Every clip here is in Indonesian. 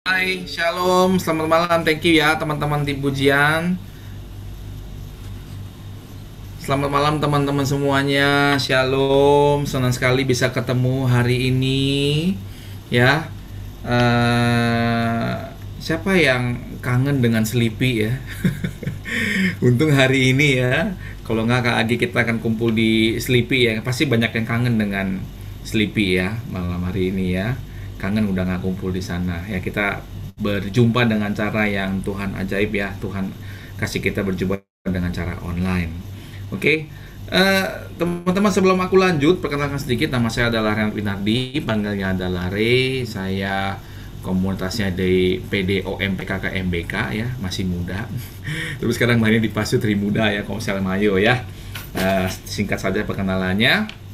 Hai, Shalom, selamat malam, thank you ya teman-teman tim pujian. Selamat malam teman-teman semuanya, Shalom, senang sekali bisa ketemu hari ini ya. Siapa yang kangen dengan Sleepy ya? Untung hari ini ya, kalau nggak Kak Agi kita akan kumpul di Sleepy ya. Pasti banyak yang kangen dengan Sleepy ya malam hari ini ya. Kangen udah nggak kumpul di sana ya. Kita berjumpa dengan cara yang Tuhan ajaib ya. Tuhan kasih kita berjumpa dengan cara online. Oke, teman-teman sebelum aku lanjut, perkenalkan sedikit, nama saya adalah Renat Winardi, panggilnya adalah Ray. Saya komunitasnya di PDOM PKKMBK ya, masih muda. Terus sekarang mainnya di Pasu Trimuda ya, Komsel Mayo ya. Singkat saja perkenalannya.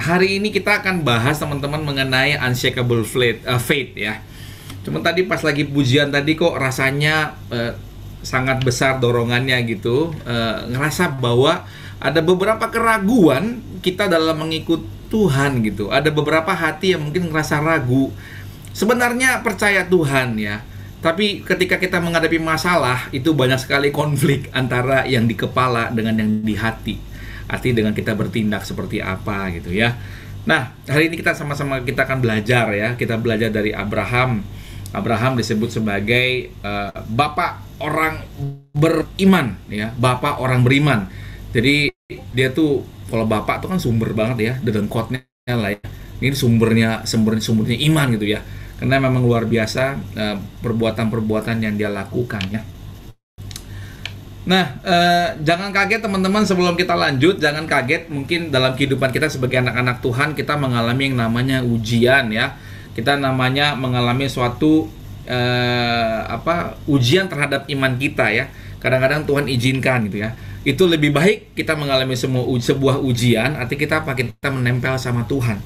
Hari ini kita akan bahas teman-teman mengenai unshakable faith ya. Cuma tadi pas lagi pujian tadi kok rasanya sangat besar dorongannya gitu, ngerasa bahwa ada beberapa keraguan kita dalam mengikut Tuhan gitu. Ada beberapa hati yang mungkin ngerasa ragu. Sebenarnya percaya Tuhan ya, tapi ketika kita menghadapi masalah itu banyak sekali konflik antara yang di kepala dengan yang di hati. Arti dengan kita bertindak seperti apa gitu ya. Nah, hari ini kita sama-sama kita akan belajar ya. Kita belajar dari Abraham. Abraham disebut sebagai bapak orang beriman ya, bapak orang beriman. Jadi dia tuh kalau bapak tuh kan sumber banget ya, dedengkotnya lah ya. Ini sumbernya iman gitu ya. Karena memang luar biasa perbuatan-perbuatan yang dia lakukan ya. Nah, jangan kaget teman-teman, sebelum kita lanjut, jangan kaget mungkin dalam kehidupan kita sebagai anak-anak Tuhan kita mengalami yang namanya ujian ya. Kita namanya mengalami suatu ujian terhadap iman kita ya. Kadang-kadang Tuhan izinkan gitu ya. Itu lebih baik kita mengalami sebuah ujian, arti kita kita menempel sama Tuhan.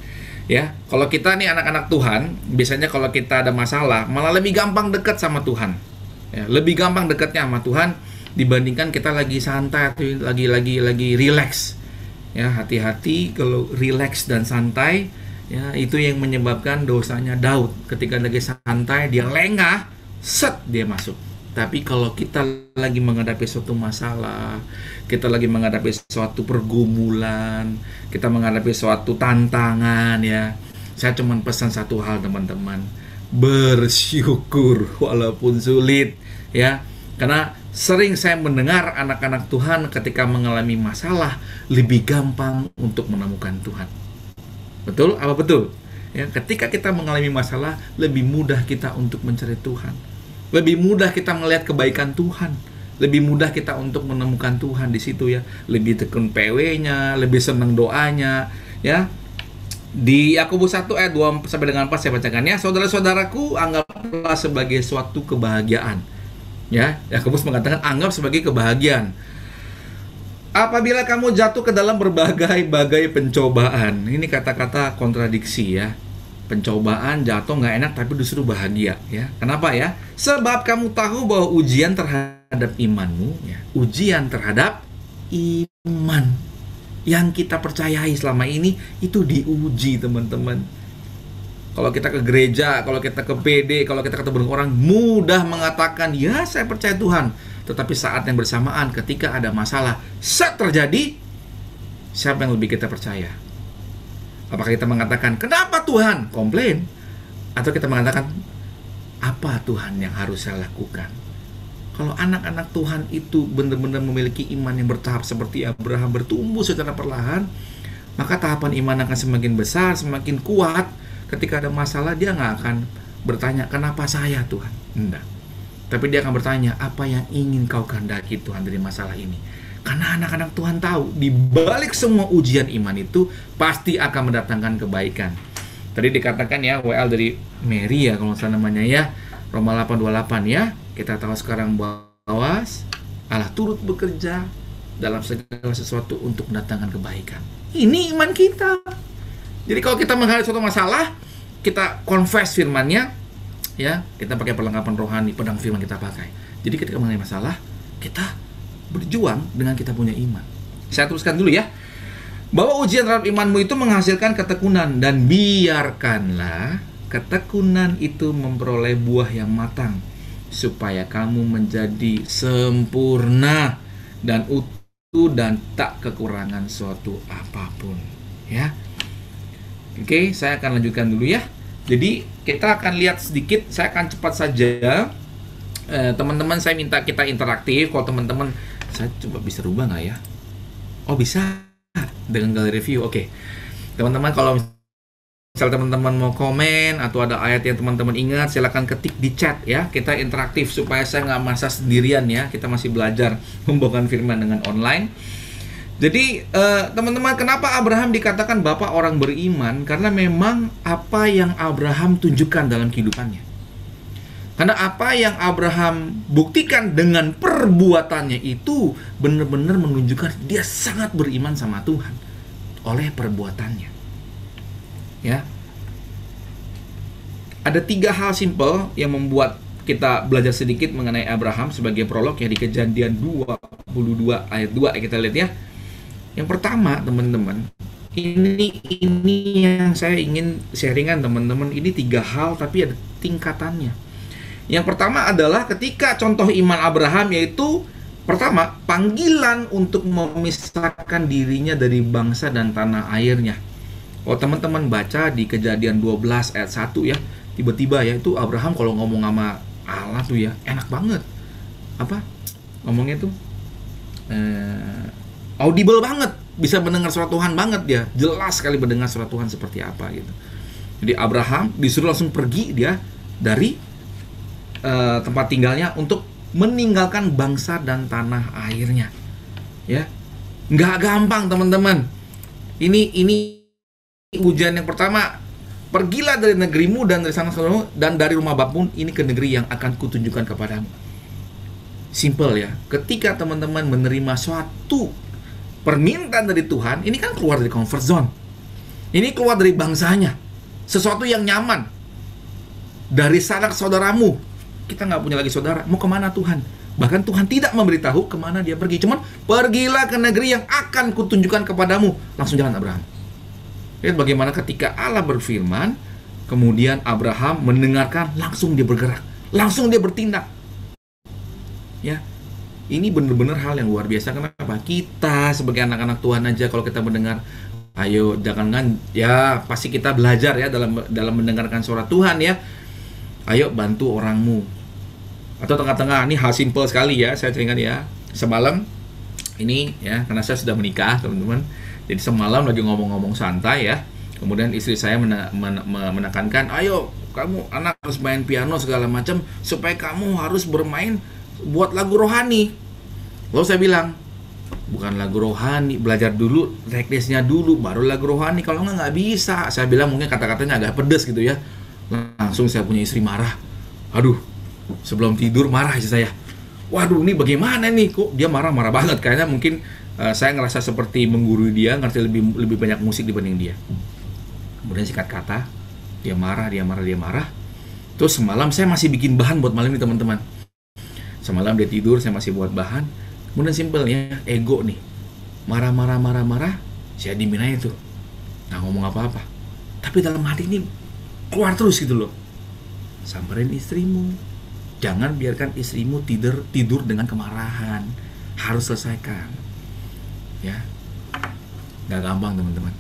Ya, kalau kita nih anak-anak Tuhan, biasanya kalau kita ada masalah, malah lebih gampang dekat sama Tuhan. Ya, lebih gampang dekatnya sama Tuhan dibandingkan kita lagi santai atau lagi relax. Ya, hati-hati kalau relax dan santai. Ya, itu yang menyebabkan dosanya Daud. Ketika lagi santai, dia lengah, set, dia masuk. Tapi kalau kita lagi menghadapi suatu masalah, kita lagi menghadapi suatu pergumulan, kita menghadapi suatu tantangan ya, saya cuma pesan satu hal teman-teman, bersyukur walaupun sulit ya. Karena sering saya mendengar anak-anak Tuhan ketika mengalami masalah, lebih gampang untuk menemukan Tuhan. Betul? Apa betul? Ya, ketika kita mengalami masalah, lebih mudah kita untuk mencari Tuhan. Lebih mudah kita melihat kebaikan Tuhan. Lebih mudah kita untuk menemukan Tuhan di situ ya. Lebih tekun PW-nya, lebih senang doanya, ya. Di Yakobus 1 ayat 2 sampai dengan 4 saya bacakan ya. Saudara-saudaraku, anggaplah sebagai suatu kebahagiaan. Ya, Yakobus mengatakan anggap sebagai kebahagiaan apabila kamu jatuh ke dalam berbagai-bagai pencobaan. Ini kata-kata kontradiksi ya. Pencobaan, jatuh nggak enak tapi disuruh bahagia ya. Kenapa ya? Sebab kamu tahu bahwa ujian terhadap imanmu ya, ujian terhadap iman yang kita percayai selama ini itu diuji teman-teman. Kalau kita ke gereja, kalau kita ke PD, kalau kita ketemu orang, mudah mengatakan ya saya percaya Tuhan. Tetapi saat yang bersamaan ketika ada masalah saat terjadi, siapa yang lebih kita percaya? Apakah kita mengatakan kenapa Tuhan? Komplain. Atau kita mengatakan apa Tuhan yang harus saya lakukan? Kalau anak-anak Tuhan itu benar-benar memiliki iman yang bertahap seperti Abraham, bertumbuh secara perlahan, maka tahapan iman akan semakin besar, semakin kuat. Ketika ada masalah dia nggak akan bertanya kenapa saya Tuhan, enggak. Tapi dia akan bertanya apa yang ingin kau kehendaki Tuhan dari masalah ini. Karena anak-anak Tuhan tahu di balik semua ujian iman itu pasti akan mendatangkan kebaikan. Tadi dikatakan ya WL dari Mary ya kalau salah namanya ya, Roma 8:28 ya. Kita tahu sekarang bahwa Allah turut bekerja dalam segala sesuatu untuk mendatangkan kebaikan. Ini iman kita. Jadi kalau kita menghadapi suatu masalah, kita confess firman-Nya, ya, kita pakai perlengkapan rohani, pedang firman kita pakai. Jadi ketika mengalami masalah, kita berjuang dengan kita punya iman. Saya teruskan dulu ya. Bahwa ujian terhadap imanmu itu menghasilkan ketekunan dan biarkanlah ketekunan itu memperoleh buah yang matang, supaya kamu menjadi sempurna dan utuh dan tak kekurangan suatu apapun. Ya. Oke, saya akan lanjutkan dulu ya. Jadi kita akan lihat sedikit, saya akan cepat saja. Teman-teman, saya minta kita interaktif. Kalau teman-teman, saya coba bisa rubah nggak ya? Oh, bisa dengan galeri review. Oke. Teman-teman, kalau misal teman-teman mau komen atau ada ayat yang teman-teman ingat, silakan ketik di chat ya. Kita interaktif supaya saya nggak masa sendirian ya. Kita masih belajar membawakan firman dengan online. Jadi teman-teman, kenapa Abraham dikatakan bapak orang beriman? Karena memang apa yang Abraham tunjukkan dalam kehidupannya. Karena apa yang Abraham buktikan dengan perbuatannya itu benar-benar menunjukkan dia sangat beriman sama Tuhan oleh perbuatannya. Ya, ada 3 hal simpel yang membuat kita belajar sedikit mengenai Abraham sebagai prolog ya di Kejadian 22 ayat 2 ya, kita lihat ya. Yang pertama, teman-teman, ini yang saya ingin sharingan teman-teman. Ini 3 hal tapi ada tingkatannya. Yang pertama adalah ketika contoh iman Abraham, yaitu pertama, panggilan untuk memisahkan dirinya dari bangsa dan tanah airnya. Kalau teman-teman baca di Kejadian 12 ayat 1 ya, tiba-tiba ya itu Abraham kalau ngomong sama Allah tuh ya enak banget. Apa? Ngomongnya tuh audible banget, bisa mendengar suara Tuhan banget dia. Jelas sekali mendengar suara Tuhan seperti apa gitu. Jadi Abraham disuruh langsung pergi dia dari tempat tinggalnya untuk meninggalkan bangsa dan tanah airnya. Ya. Nggak gampang, teman-teman. Ini ujian yang pertama, pergilah dari negerimu dan dari sana dan dari rumah bapakmu ini ke negeri yang akan kutunjukkan kepadamu. Simple ya. Ketika teman-teman menerima suatu permintaan dari Tuhan, ini kan keluar dari comfort zone. Ini keluar dari bangsanya. Sesuatu yang nyaman. Dari sanak saudaramu. Kita nggak punya lagi saudara. Mau kemana Tuhan? Bahkan Tuhan tidak memberitahu kemana dia pergi. Cuman pergilah ke negeri yang akan kutunjukkan kepadamu. Langsung jalan Abraham. Lihat bagaimana ketika Allah berfirman, kemudian Abraham mendengarkan, langsung dia bergerak, langsung dia bertindak. Ya, ini benar-benar hal yang luar biasa. Kenapa? Kita sebagai anak-anak Tuhan aja kalau kita mendengar, ayo jangan ya pasti kita belajar ya dalam mendengarkan suara Tuhan ya. Ayo bantu orangmu. Atau tengah-tengah, ini hal simple sekali ya, saya ceritakan ya. Semalam ini ya, karena saya sudah menikah teman-teman. Jadi semalam lagi ngomong-ngomong santai ya. Kemudian istri saya menekankan, ayo kamu anak harus main piano segala macam supaya kamu harus bermain buat lagu rohani. Lalu saya bilang, bukan lagu rohani, belajar dulu teknisnya dulu baru lagu rohani. Kalau nggak bisa. Saya bilang mungkin kata-katanya agak pedes gitu ya. Langsung saya punya istri marah. Aduh, sebelum tidur marah istri saya. Waduh, ini bagaimana nih? Kok dia marah-marah banget? Kayaknya mungkin saya ngerasa seperti menggurui dia, ngerti lebih banyak musik dibanding dia. Kemudian sikat kata, dia marah. Terus semalam saya masih bikin bahan buat malam ini teman-teman. Semalam dia tidur, saya masih buat bahan. Kemudian simpelnya, ego nih. Marah, saya diemin aja tuh. Nggak ngomong apa-apa. Tapi dalam hati ini keluar terus gitu loh. Samperin istrimu. Jangan biarkan istrimu tidur dengan kemarahan. Harus selesaikan. Ya, nggak gampang teman-teman.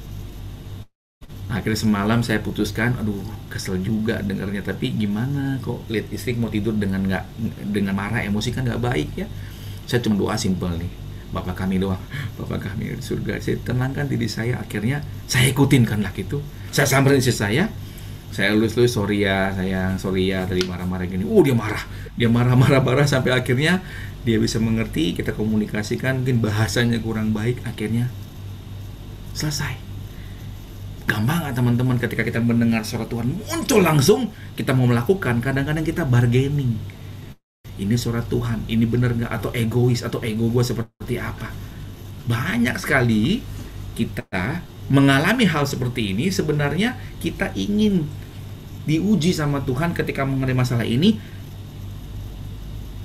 Akhirnya semalam saya putuskan, aduh kesel juga dengarnya, tapi gimana kok lihat istri mau tidur dengan marah, emosi kan nggak baik ya. Saya cuma doa simpel nih, Bapak kami doang, Bapak kami di surga, saya tenangkan diri saya. Akhirnya saya ikutin kan lah gitu. Saya samperin istri saya lulus sorry ya sayang, sorry ya tadi marah-marah gini. Dia marah sampai akhirnya dia bisa mengerti, kita komunikasikan, mungkin bahasanya kurang baik, akhirnya selesai. Gampang gak teman-teman ketika kita mendengar suara Tuhan muncul langsung, kita mau melakukan, kadang-kadang kita bargaining. Ini suara Tuhan, ini benar gak? Atau egois, atau ego gue seperti apa? Banyak sekali kita mengalami hal seperti ini, sebenarnya kita ingin diuji sama Tuhan ketika mengenai masalah ini.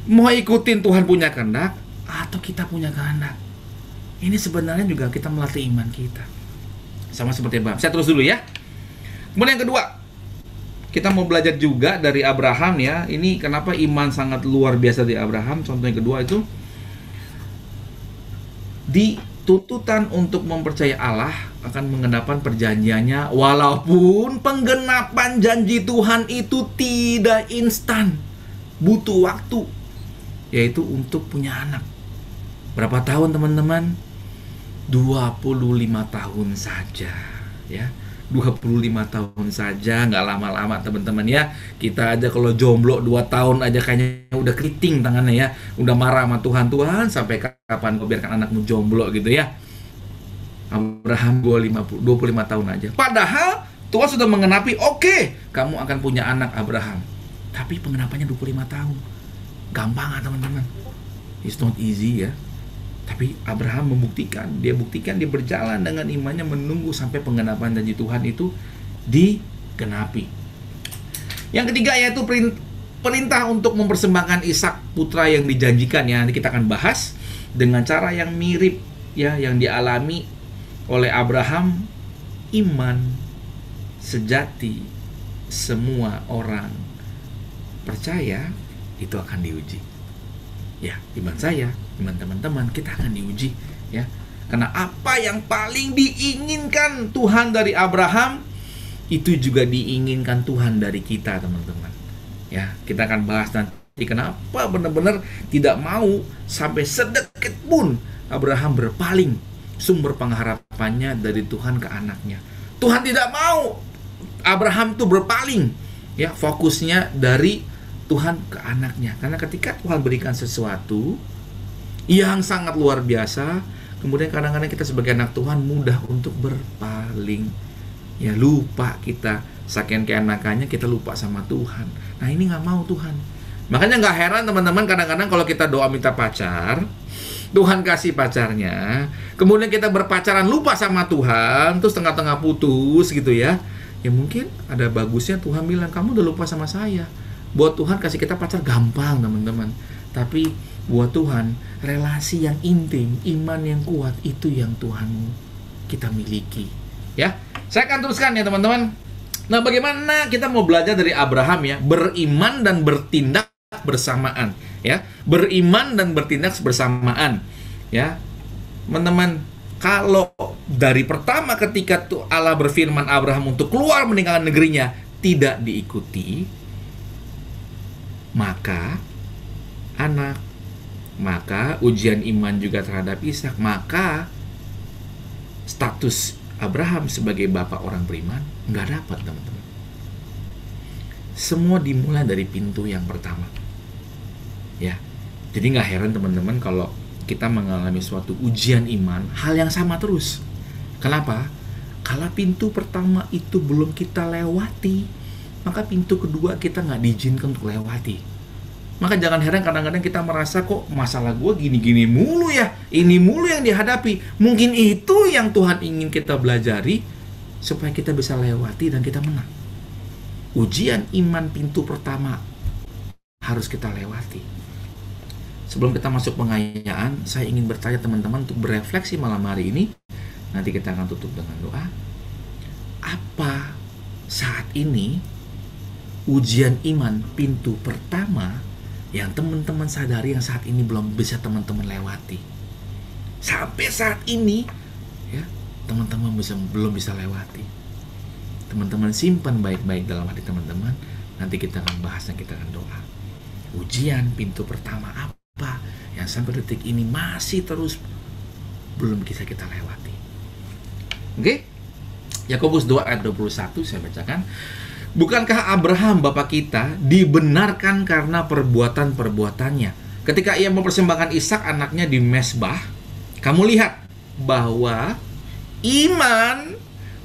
Mau ikutin Tuhan punya kehendak atau kita punya kehendak. Ini sebenarnya juga kita melatih iman kita. Sama seperti Abraham. Saya terus dulu ya. Kemudian yang kedua, kita mau belajar juga dari Abraham ya. Ini kenapa iman sangat luar biasa di Abraham. Contoh yang kedua itu, di tuntutan untuk mempercayai Allah akan menggenapan perjanjiannya, walaupun penggenapan janji Tuhan itu tidak instan, butuh waktu, yaitu untuk punya anak. Berapa tahun teman-teman? 25 tahun saja ya. 25 tahun saja, nggak lama-lama teman-teman ya. Kita aja kalau jomblo 2 tahun aja kayaknya udah keriting tangannya ya. Udah marah sama Tuhan, Tuhan sampai kapan kau biarkan anakmu jomblo gitu ya. Abraham 25 tahun aja. Padahal Tuhan sudah mengenapi, oke, kamu akan punya anak Abraham. Tapi pengenapannya 25 tahun. Gampang nggak teman-teman? It's not easy ya. Tapi Abraham membuktikan, dia berjalan dengan imannya menunggu sampai penggenapan janji Tuhan itu digenapi. Yang ketiga yaitu perintah untuk mempersembahkan Ishak putra yang dijanjikan ya. Nanti kita akan bahas dengan cara yang mirip ya yang dialami oleh Abraham. Iman sejati semua orang percaya itu akan diuji. Ya, iman saya, iman teman-teman, kita akan diuji ya. Karena apa yang paling diinginkan Tuhan dari Abraham, itu juga diinginkan Tuhan dari kita, teman-teman. Ya, kita akan bahas nanti kenapa benar-benar tidak mau sampai sedetik pun Abraham berpaling sumber pengharapannya dari Tuhan ke anaknya. Tuhan tidak mau Abraham tuh berpaling ya, fokusnya dari Tuhan ke anaknya. Karena ketika Tuhan berikan sesuatu yang sangat luar biasa, kemudian kadang-kadang kita sebagai anak Tuhan mudah untuk berpaling. Ya, lupa kita. Saking keenakannya kita lupa sama Tuhan. Nah, ini nggak mau Tuhan. Makanya nggak heran teman-teman, kadang-kadang kalau kita doa minta pacar, Tuhan kasih pacarnya, kemudian kita berpacaran lupa sama Tuhan, terus tengah-tengah putus gitu ya. Ya mungkin ada bagusnya Tuhan bilang, kamu udah lupa sama saya. Buat Tuhan kasih kita pacar gampang teman-teman. Tapi buat Tuhan relasi yang intim, iman yang kuat, itu yang Tuhan kita miliki. Ya, saya akan teruskan ya teman-teman. Nah, bagaimana kita mau belajar dari Abraham ya, beriman dan bertindak bersamaan. Ya, beriman dan bertindak bersamaan. Ya, teman-teman. Kalau dari pertama ketika Allah berfirman Abraham untuk keluar meninggalkan negerinya tidak diikuti, maka ujian iman juga terhadap Ishak, maka status Abraham sebagai bapak orang beriman nggak dapat teman-teman. Semua dimulai dari pintu yang pertama ya. Jadi nggak heran teman-teman kalau kita mengalami suatu ujian iman, hal yang sama terus. Kenapa? Kalau pintu pertama itu belum kita lewati, maka pintu kedua kita nggak diizinkan untuk lewati. Maka jangan heran kadang-kadang kita merasa kok masalah gue gini-gini mulu ya, ini mulu yang dihadapi. Mungkin itu yang Tuhan ingin kita belajari supaya kita bisa lewati dan kita menang. Ujian iman pintu pertama harus kita lewati. Sebelum kita masuk pengayaan, saya ingin bertanya teman-teman untuk berefleksi malam hari ini. Nanti kita akan tutup dengan doa. Apa saat ini ujian iman pintu pertama yang teman-teman sadari yang saat ini belum bisa teman-teman lewati? Sampai saat ini ya, teman-teman belum bisa lewati. Teman-teman simpan baik-baik dalam hati teman-teman. Nanti kita akan bahas dan kita akan doa. Ujian pintu pertama apa yang sampai detik ini masih terus belum bisa kita lewati? Oke? Yakobus 2 ayat 21 saya bacakan. Bukankah Abraham bapak kita dibenarkan karena perbuatan-perbuatannya ketika ia mempersembahkan Ishak anaknya di mezbah? Kamu lihat bahwa iman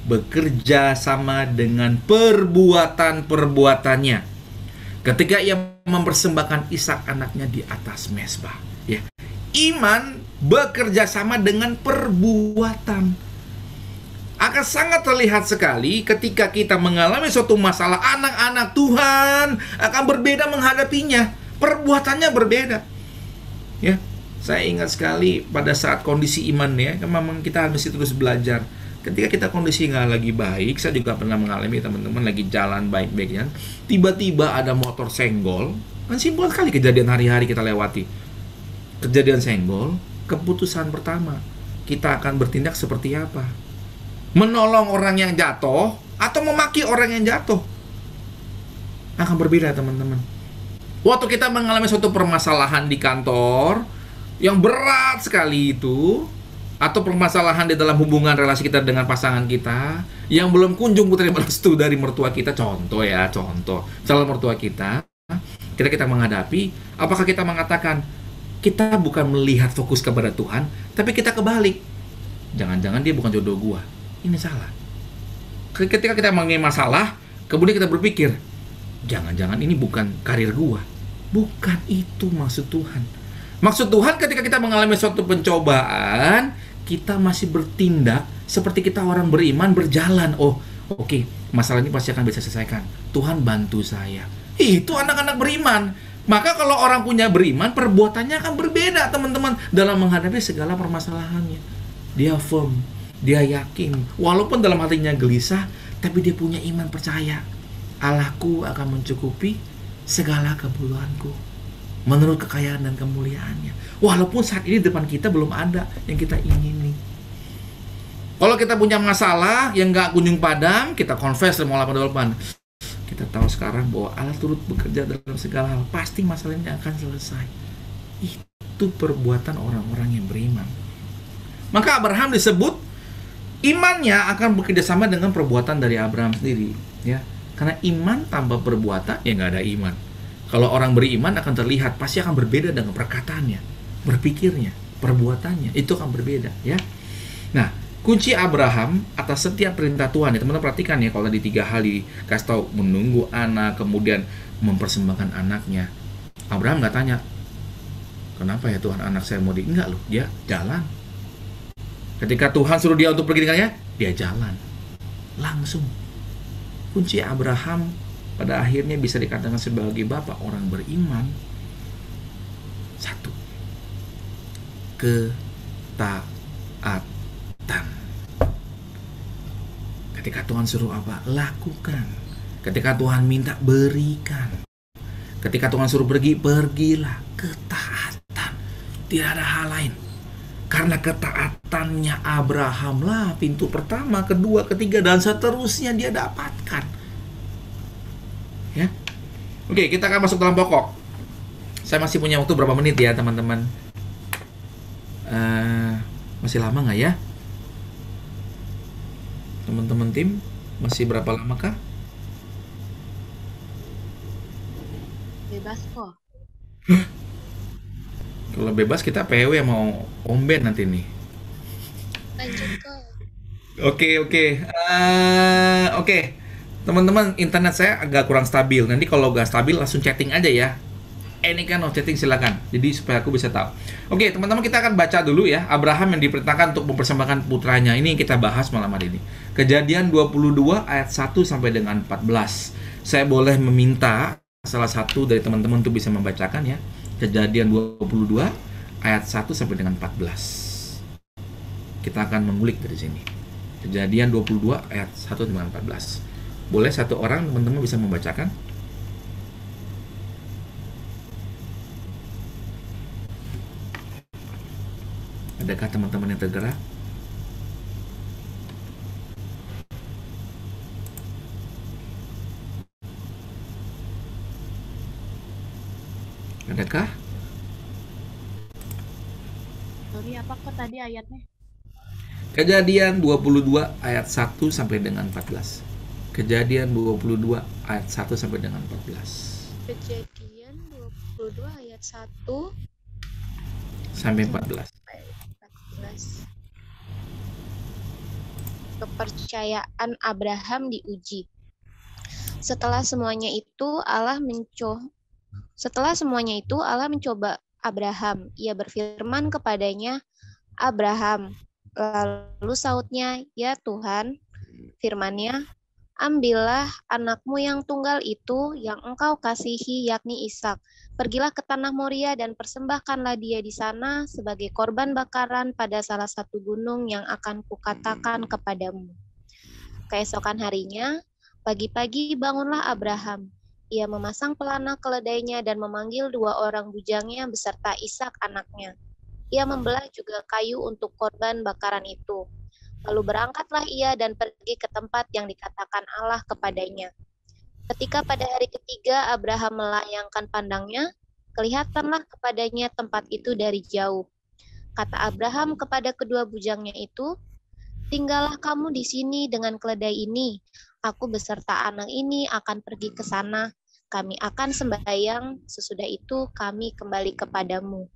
bekerja sama dengan perbuatan-perbuatannya ketika ia mempersembahkan Ishak anaknya di atas mezbah. Ya, iman bekerja sama dengan perbuatan. Akan sangat terlihat sekali ketika kita mengalami suatu masalah, anak-anak Tuhan akan berbeda menghadapinya. Perbuatannya berbeda. Ya, saya ingat sekali pada saat kondisi iman ya, memang kita harus terus belajar. Ketika kita kondisi nggak lagi baik, saya juga pernah mengalami teman-teman lagi jalan baik-baiknya, tiba-tiba ada motor senggol, kan simpel sekali kejadian hari-hari kita lewati. Kejadian senggol, keputusan pertama, kita akan bertindak seperti apa? Menolong orang yang jatuh atau memaki orang yang jatuh? Akan berbeda teman-teman. Waktu kita mengalami suatu permasalahan di kantor yang berat sekali itu, atau permasalahan di dalam hubungan relasi kita dengan pasangan kita yang belum kunjung menerima restu dari mertua kita, contoh calon mertua kita, kita menghadapi, apakah kita mengatakan kita bukan melihat fokus kepada Tuhan, tapi kita kebalik, jangan-jangan dia bukan jodoh gua, ini salah. Ketika kita mengalami masalah, kemudian kita berpikir, jangan-jangan ini bukan karir gua. Bukan itu maksud Tuhan. Maksud Tuhan ketika kita mengalami suatu pencobaan, kita masih bertindak seperti kita orang beriman berjalan. Oh, oke, masalah ini pasti akan bisa selesaikan. Tuhan bantu saya. Itu anak-anak beriman. Maka kalau orang punya beriman, perbuatannya akan berbeda, teman-teman, dalam menghadapi segala permasalahannya. Dia firm, dia yakin. Walaupun dalam hatinya gelisah, tapi dia punya iman percaya. Allahku akan mencukupi segala kebutuhanku menurut kekayaan dan kemuliaannya. Walaupun saat ini depan kita belum ada yang kita ingini. Kalau kita punya masalah yang gak kunjung padam, kita confess 58. Kita tahu sekarang bahwa Allah turut bekerja dalam segala hal. Pasti masalah ini akan selesai. Itu perbuatan orang-orang yang beriman. Maka Abraham disebut imannya akan bekerjasama dengan perbuatan dari Abraham sendiri, ya. Karena iman tanpa perbuatan ya nggak ada iman. Kalau orang beriman akan terlihat pasti akan berbeda dengan perkataannya, berpikirnya, perbuatannya itu akan berbeda, ya. Nah, kunci Abraham atas setiap perintah Tuhan, ya teman-teman perhatikan ya, kalau di 3 hal dikasih tahu, menunggu anak, kemudian mempersembahkan anaknya. Abraham nggak tanya, kenapa ya Tuhan anak saya mau enggak loh, dia jalan. Ketika Tuhan suruh dia untuk pergi dengannya, dia jalan langsung. Kunci Abraham pada akhirnya bisa dikatakan sebagai bapak orang beriman. 1. Ketaatan. Ketika Tuhan suruh apa? Lakukan. Ketika Tuhan minta, berikan. Ketika Tuhan suruh pergi, pergilah. Ketaatan. Tidak ada hal lain. Karena ketaatannya Abraham lah pintu pertama, kedua, ketiga, dan seterusnya dia dapatkan. Ya. Oke, kita akan masuk dalam pokok. Saya masih punya waktu berapa menit ya teman-teman? Masih lama nggak ya? Teman-teman tim, masih berapa lama kah? Bebas kok. Kalau bebas kita PW mau Om Ben nanti nih. Lanjut kok. Oke. Teman-teman, internet saya agak kurang stabil. Nanti kalau nggak stabil langsung chatting aja ya. Ini kan chatting silakan. Jadi supaya aku bisa tahu. Oke, teman-teman kita akan baca dulu ya. Abraham yang diperintahkan untuk mempersembahkan putranya. Ini yang kita bahas malam hari ini. Kejadian 22 ayat 1 sampai dengan 14. Saya boleh meminta salah satu dari teman-teman untuk bisa membacakan ya. Kejadian 22 ayat 1 sampai dengan 14. Kita akan mengulik dari sini. Kejadian 22 ayat 1 sampai dengan 14. Boleh satu orang teman-teman bisa membacakan? Adakah teman-teman yang tergerak? Adakah? Sorry, apa kok tadi ayatnya? Kejadian 22 ayat 1 sampai dengan 14. Kejadian 22 ayat 1 sampai dengan 14. Kejadian 22 ayat 1 sampai 14. 14. Kepercayaan Abraham diuji. Setelah semuanya itu Allah mencoba Abraham. Ia berfirman kepadanya, Abraham. Lalu sautnya, ya Tuhan. Firman-Nya, ambillah anakmu yang tunggal itu yang engkau kasihi, yakni Ishak. Pergilah ke tanah Moria dan persembahkanlah dia di sana sebagai korban bakaran pada salah satu gunung yang akan kukatakan kepadamu. Keesokan harinya, pagi-pagi bangunlah Abraham. Ia memasang pelana keledainya dan memanggil 2 orang bujangnya beserta Ishak anaknya. Ia membelah juga kayu untuk korban bakaran itu. Lalu berangkatlah ia dan pergi ke tempat yang dikatakan Allah kepadanya. Ketika pada hari ketiga Abraham melayangkan pandangnya, kelihatanlah kepadanya tempat itu dari jauh. Kata Abraham kepada kedua bujangnya itu, "Tinggallah kamu di sini dengan keledai ini. Aku beserta anak ini akan pergi ke sana. Kami akan sembahyang, sesudah itu kami kembali kepadamu."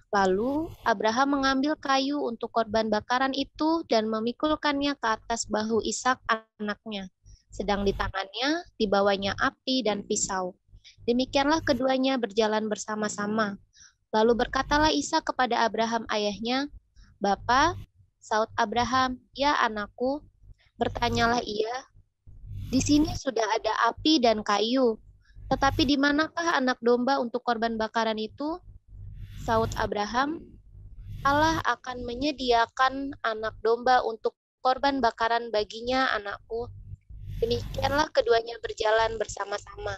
Lalu Abraham mengambil kayu untuk korban bakaran itu dan memikulkannya ke atas bahu Ishak anaknya. Sedang di tangannya dibawanya api dan pisau. Demikianlah keduanya berjalan bersama-sama. Lalu berkatalah Ishak kepada Abraham ayahnya, "Bapa," saut Abraham, "Ya anakku." Bertanyalah ia, "Di sini sudah ada api dan kayu, tetapi di manakah anak domba untuk korban bakaran itu?" Saut Abraham, "Allah akan menyediakan anak domba untuk korban bakaran baginya, anakku." Demikianlah keduanya berjalan bersama-sama.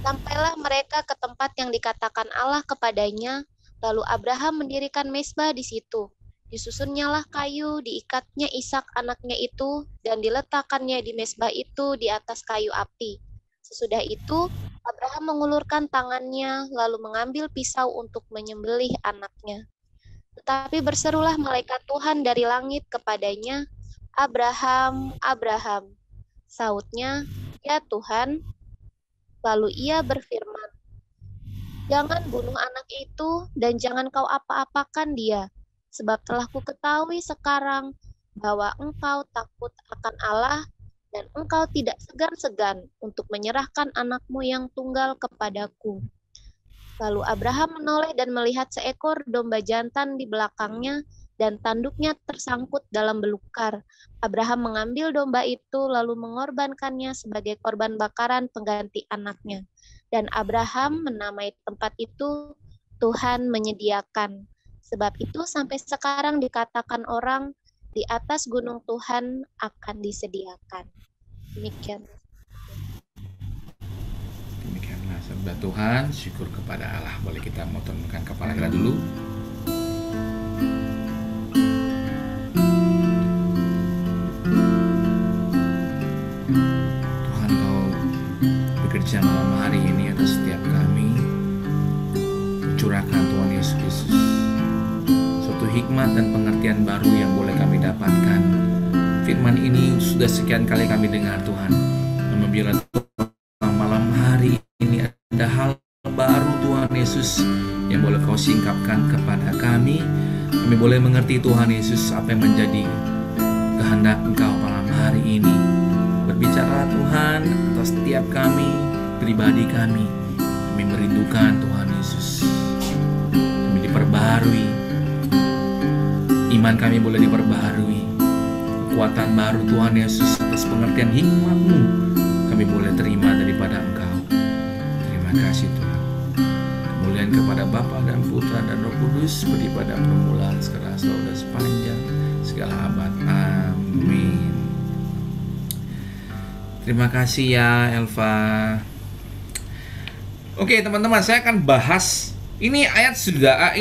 Sampailah mereka ke tempat yang dikatakan Allah kepadanya, lalu Abraham mendirikan mezbah di situ. Disusunnyalah kayu, diikatnya Ishak anaknya itu, dan diletakkannya di mezbah itu di atas kayu api. Sesudah itu, Abraham mengulurkan tangannya, lalu mengambil pisau untuk menyembelih anaknya. Tetapi berserulah malaikat Tuhan dari langit kepadanya, "Abraham, Abraham." Sautnya, "Ya Tuhan." Lalu ia berfirman, "Jangan bunuh anak itu dan jangan kau apa-apakan dia, sebab telah kuketahui sekarang bahwa engkau takut akan Allah dan engkau tidak segan-segan untuk menyerahkan anakmu yang tunggal kepadaku." Lalu Abraham menoleh dan melihat seekor domba jantan di belakangnya dan tanduknya tersangkut dalam belukar. Abraham mengambil domba itu lalu mengorbankannya sebagai korban bakaran pengganti anaknya. Dan Abraham menamai tempat itu Tuhan menyediakan. Sebab itu sampai sekarang dikatakan orang, di atas gunung Tuhan akan disediakan. Demikian. Demikianlah sabda Tuhan. Syukur kepada Allah. Boleh kita mau tundukkan kepala kita dulu. Tuhan, Kau bekerja malam hari ini atas setiap kami. Curahkan Tuhan Yesus Kristus suatu hikmat dan pengertian baru yang boleh kami dapatkan. Firman ini sudah sekian kali kami dengar, Tuhan. Namun biarlah malam hari ini ada hal baru, Tuhan Yesus, yang boleh Kau singkapkan kepada kami. Kami boleh mengerti, Tuhan Yesus, apa yang menjadi kehendak Engkau malam hari ini. Berbicaralah Tuhan atas setiap kami, pribadi kami. Kami merindukan Tuhan Yesus. Kami diperbarui. Iman kami boleh diperbarui. Kekuatan baru Tuhan Yesus atas pengertian hikmat-Mu kami boleh terima daripada Engkau. Terima kasih Tuhan. Kemuliaan kepada Bapa dan Putra dan Roh Kudus seperti pada permulaan, sekarang, selalu dan sepanjang segala abad. Amin. Terima kasih ya Elva. Oke teman-teman, saya akan bahas ini ayat sudah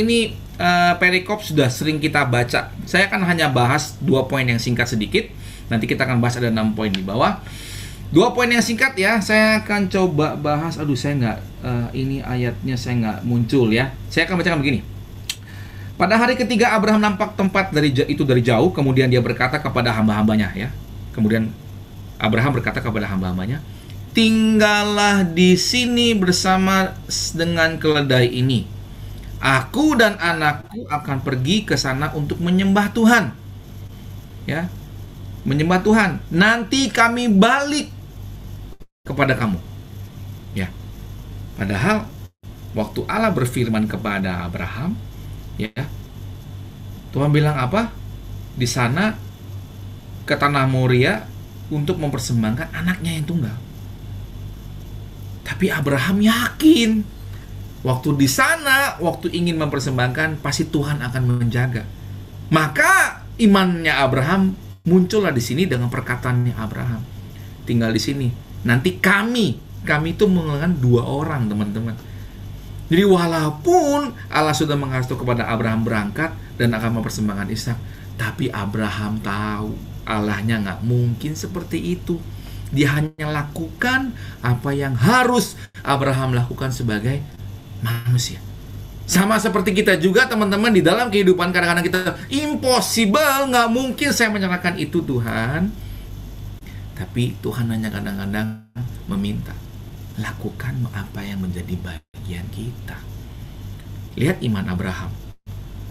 perikop sudah sering kita baca. Saya akan hanya bahas 2 poin yang singkat sedikit. Nanti kita akan bahas ada 6 poin di bawah. 2 poin yang singkat ya. Saya akan coba bahas. Saya nggak ini ayatnya saya nggak muncul ya. Saya akan bacakan begini. Pada hari ketiga Abraham nampak tempat dari jauh. Kemudian dia berkata kepada hamba-hambanya ya. Kemudian Abraham berkata kepada hamba-hambanya, "Tinggallah di sini bersama dengan keledai ini. Aku dan anakku akan pergi ke sana untuk menyembah Tuhan." Ya. Menyembah Tuhan. Nanti kami balik kepada kamu. Ya. Padahal waktu Allah berfirman kepada Abraham, ya. Tuhan bilang apa? Di sana ke tanah Moria untuk mempersembahkan anaknya yang tunggal. Tapi Abraham yakin waktu di sana, waktu ingin mempersembahkan, pasti Tuhan akan menjaga. Maka imannya Abraham muncullah di sini dengan perkataannya Abraham. Tinggal di sini. Nanti kami itu mengenalkan 2 orang, teman-teman. Jadi walaupun Allah sudah mengatur kepada Abraham berangkat dan akan mempersembahkan Ishak, tapi Abraham tahu Allahnya nggak mungkin seperti itu. Dia hanya lakukan apa yang harus Abraham lakukan sebagai manusia. Sama seperti kita juga, teman-teman, di dalam kehidupan kadang-kadang kita impossible, nggak mungkin saya menyerahkan itu Tuhan. Tapi Tuhan hanya kadang-kadang meminta, lakukan apa yang menjadi bagian kita. Lihat iman Abraham.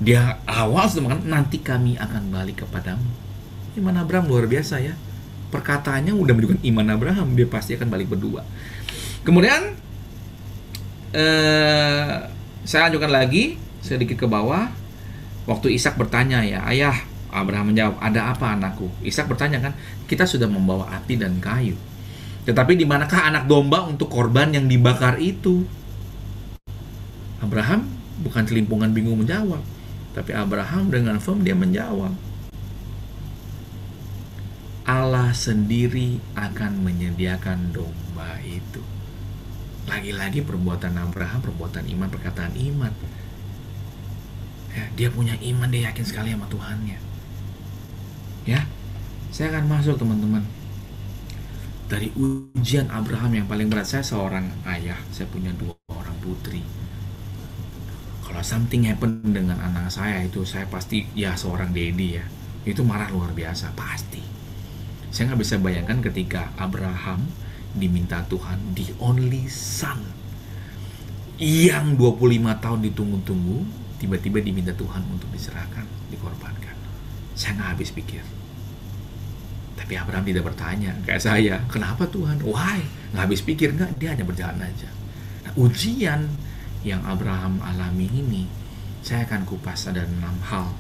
Dia awal sudah mengatakan, nanti kami akan balik kepadamu. Iman Abraham luar biasa ya. Perkataannya udah menunjukkan iman Abraham, dia pasti akan balik berdua. Kemudian saya lanjutkan lagi sedikit ke bawah. Waktu Ishak bertanya ya, ayah, Abraham menjawab, ada apa anakku? Ishak bertanya kan, kita sudah membawa api dan kayu, tetapi di manakah anak domba untuk korban yang dibakar itu? Abraham bukan celimpungan bingung menjawab, tapi Abraham dengan firm dia menjawab, Allah sendiri akan menyediakan domba itu. Lagi-lagi perbuatan Abraham, perbuatan iman, perkataan iman. Ya, dia punya iman, dia yakin sekali sama Tuhannya. Ya, saya akan masuk, teman-teman. Dari ujian Abraham yang paling berat, saya seorang ayah, saya punya 2 orang putri. Kalau something happen dengan anak saya itu, saya pasti ya seorang daddy ya, itu marah luar biasa, pasti. Saya nggak bisa bayangkan ketika Abraham diminta Tuhan, the only son yang 25 tahun ditunggu-tunggu, tiba-tiba diminta Tuhan untuk diserahkan, dikorbankan. Saya nggak habis pikir. Tapi Abraham tidak bertanya kayak saya, kenapa Tuhan? Why? Nggak habis pikir, nggak, dia hanya berjalan aja. Nah, ujian yang Abraham alami ini, saya akan kupas ada 6 hal.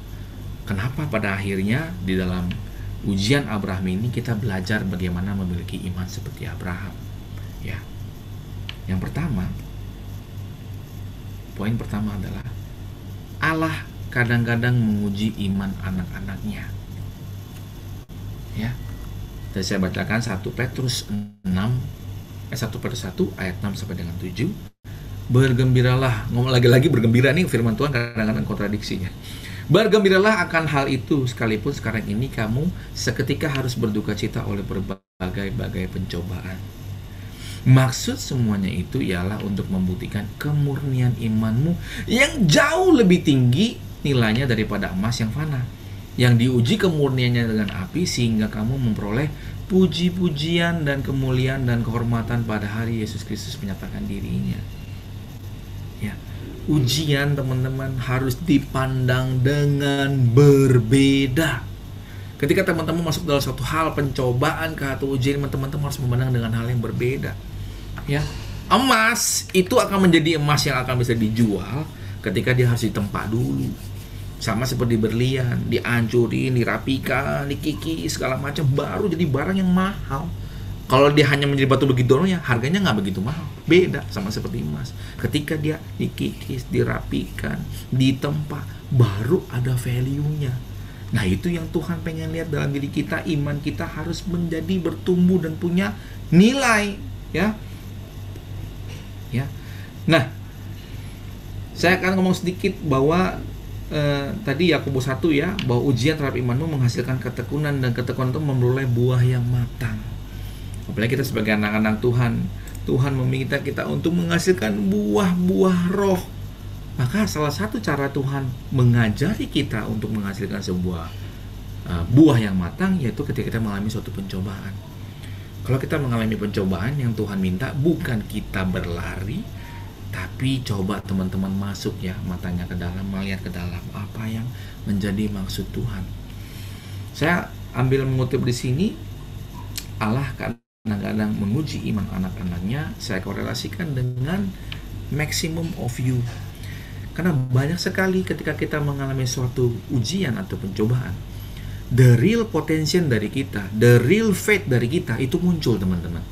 Kenapa pada akhirnya di dalam ujian Abraham ini kita belajar bagaimana memiliki iman seperti Abraham. Ya. Yang pertama, poin pertama adalah Allah kadang-kadang menguji iman anak-anaknya. Ya. Dan saya bacakan 1 Petrus 1 ayat 6 sampai dengan 7. Bergembiralah, ngomong lagi-lagi bergembira nih, firman Tuhan kadang-kadang kontradiksinya. Bergembiralah akan hal itu, sekalipun sekarang ini kamu seketika harus berduka cita oleh berbagai-bagai pencobaan. Maksud semuanya itu ialah untuk membuktikan kemurnian imanmu yang jauh lebih tinggi nilainya daripada emas yang fana, yang diuji kemurniannya dengan api, sehingga kamu memperoleh puji-pujian dan kemuliaan dan kehormatan pada hari Yesus Kristus menyatakan dirinya. Ya. Ujian, teman-teman, harus dipandang dengan berbeda. Ketika teman-teman masuk dalam suatu hal pencobaan atau ujian, teman-teman harus memandang dengan hal yang berbeda. Ya, emas itu akan menjadi emas yang akan bisa dijual ketika dia harus ditempa dulu. Sama seperti berlian, dihancurin, dirapikan, dikikis segala macam, baru jadi barang yang mahal. Kalau dia hanya menjadi batu begitu ya harganya nggak begitu mahal. Beda sama seperti emas. Ketika dia dikikis, dirapikan, ditempa, baru ada value-nya. Nah, itu yang Tuhan pengen lihat dalam diri kita. Iman kita harus menjadi bertumbuh dan punya nilai, ya. Ya. Nah, saya akan ngomong sedikit bahwa tadi Yakobus 1 ya, bahwa ujian terhadap imanmu menghasilkan ketekunan, dan ketekunan itu memperoleh buah yang matang. Apalagi kita sebagai anak-anak Tuhan, Tuhan meminta kita untuk menghasilkan buah-buah roh. Maka salah satu cara Tuhan mengajari kita untuk menghasilkan sebuah buah yang matang, yaitu ketika kita mengalami suatu pencobaan. Kalau kita mengalami pencobaan, yang Tuhan minta bukan kita berlari, tapi coba teman-teman masuk ya, matanya ke dalam, melihat ke dalam apa yang menjadi maksud Tuhan. Saya ambil mengutip di sini, Allah kadang-kadang menguji iman anak-anaknya. Saya korelasikan dengan maximum of you. Karena banyak sekali ketika kita mengalami suatu ujian atau pencobaan, the real potential dari kita, the real faith dari kita itu muncul, teman-teman.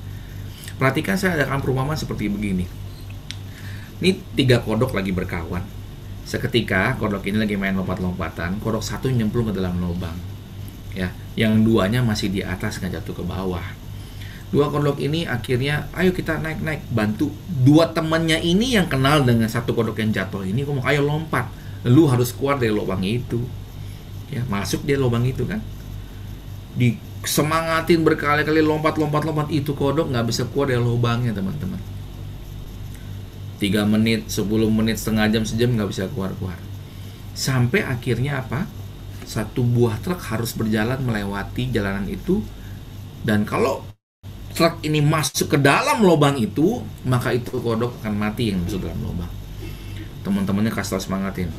Perhatikan, saya adakan perumpamaan seperti begini. Ini 3 kodok lagi berkawan. Seketika kodok ini lagi main lompat-lompatan, kodok satu nyemplung ke dalam lubang. Ya, yang duanya masih di atas, nggak jatuh ke bawah. 2 kodok ini akhirnya, ayo kita naik-naik, bantu. 2 temannya ini yang kenal dengan 1 kodok yang jatuh ini ngomong, ayo lompat, lu harus keluar dari lubang itu. Ya, masuk dia lubang itu kan, disemangatin berkali-kali, lompat, itu kodok nggak bisa keluar dari lubangnya, teman-teman. 3 menit, 10 menit, setengah jam, sejam nggak bisa keluar. Sampai akhirnya apa? 1 buah truk harus berjalan melewati jalanan itu, dan kalau truk ini masuk ke dalam lubang itu, maka itu kodok akan mati yang masuk dalam lubang. Teman-temannya kasih tau, semangatin.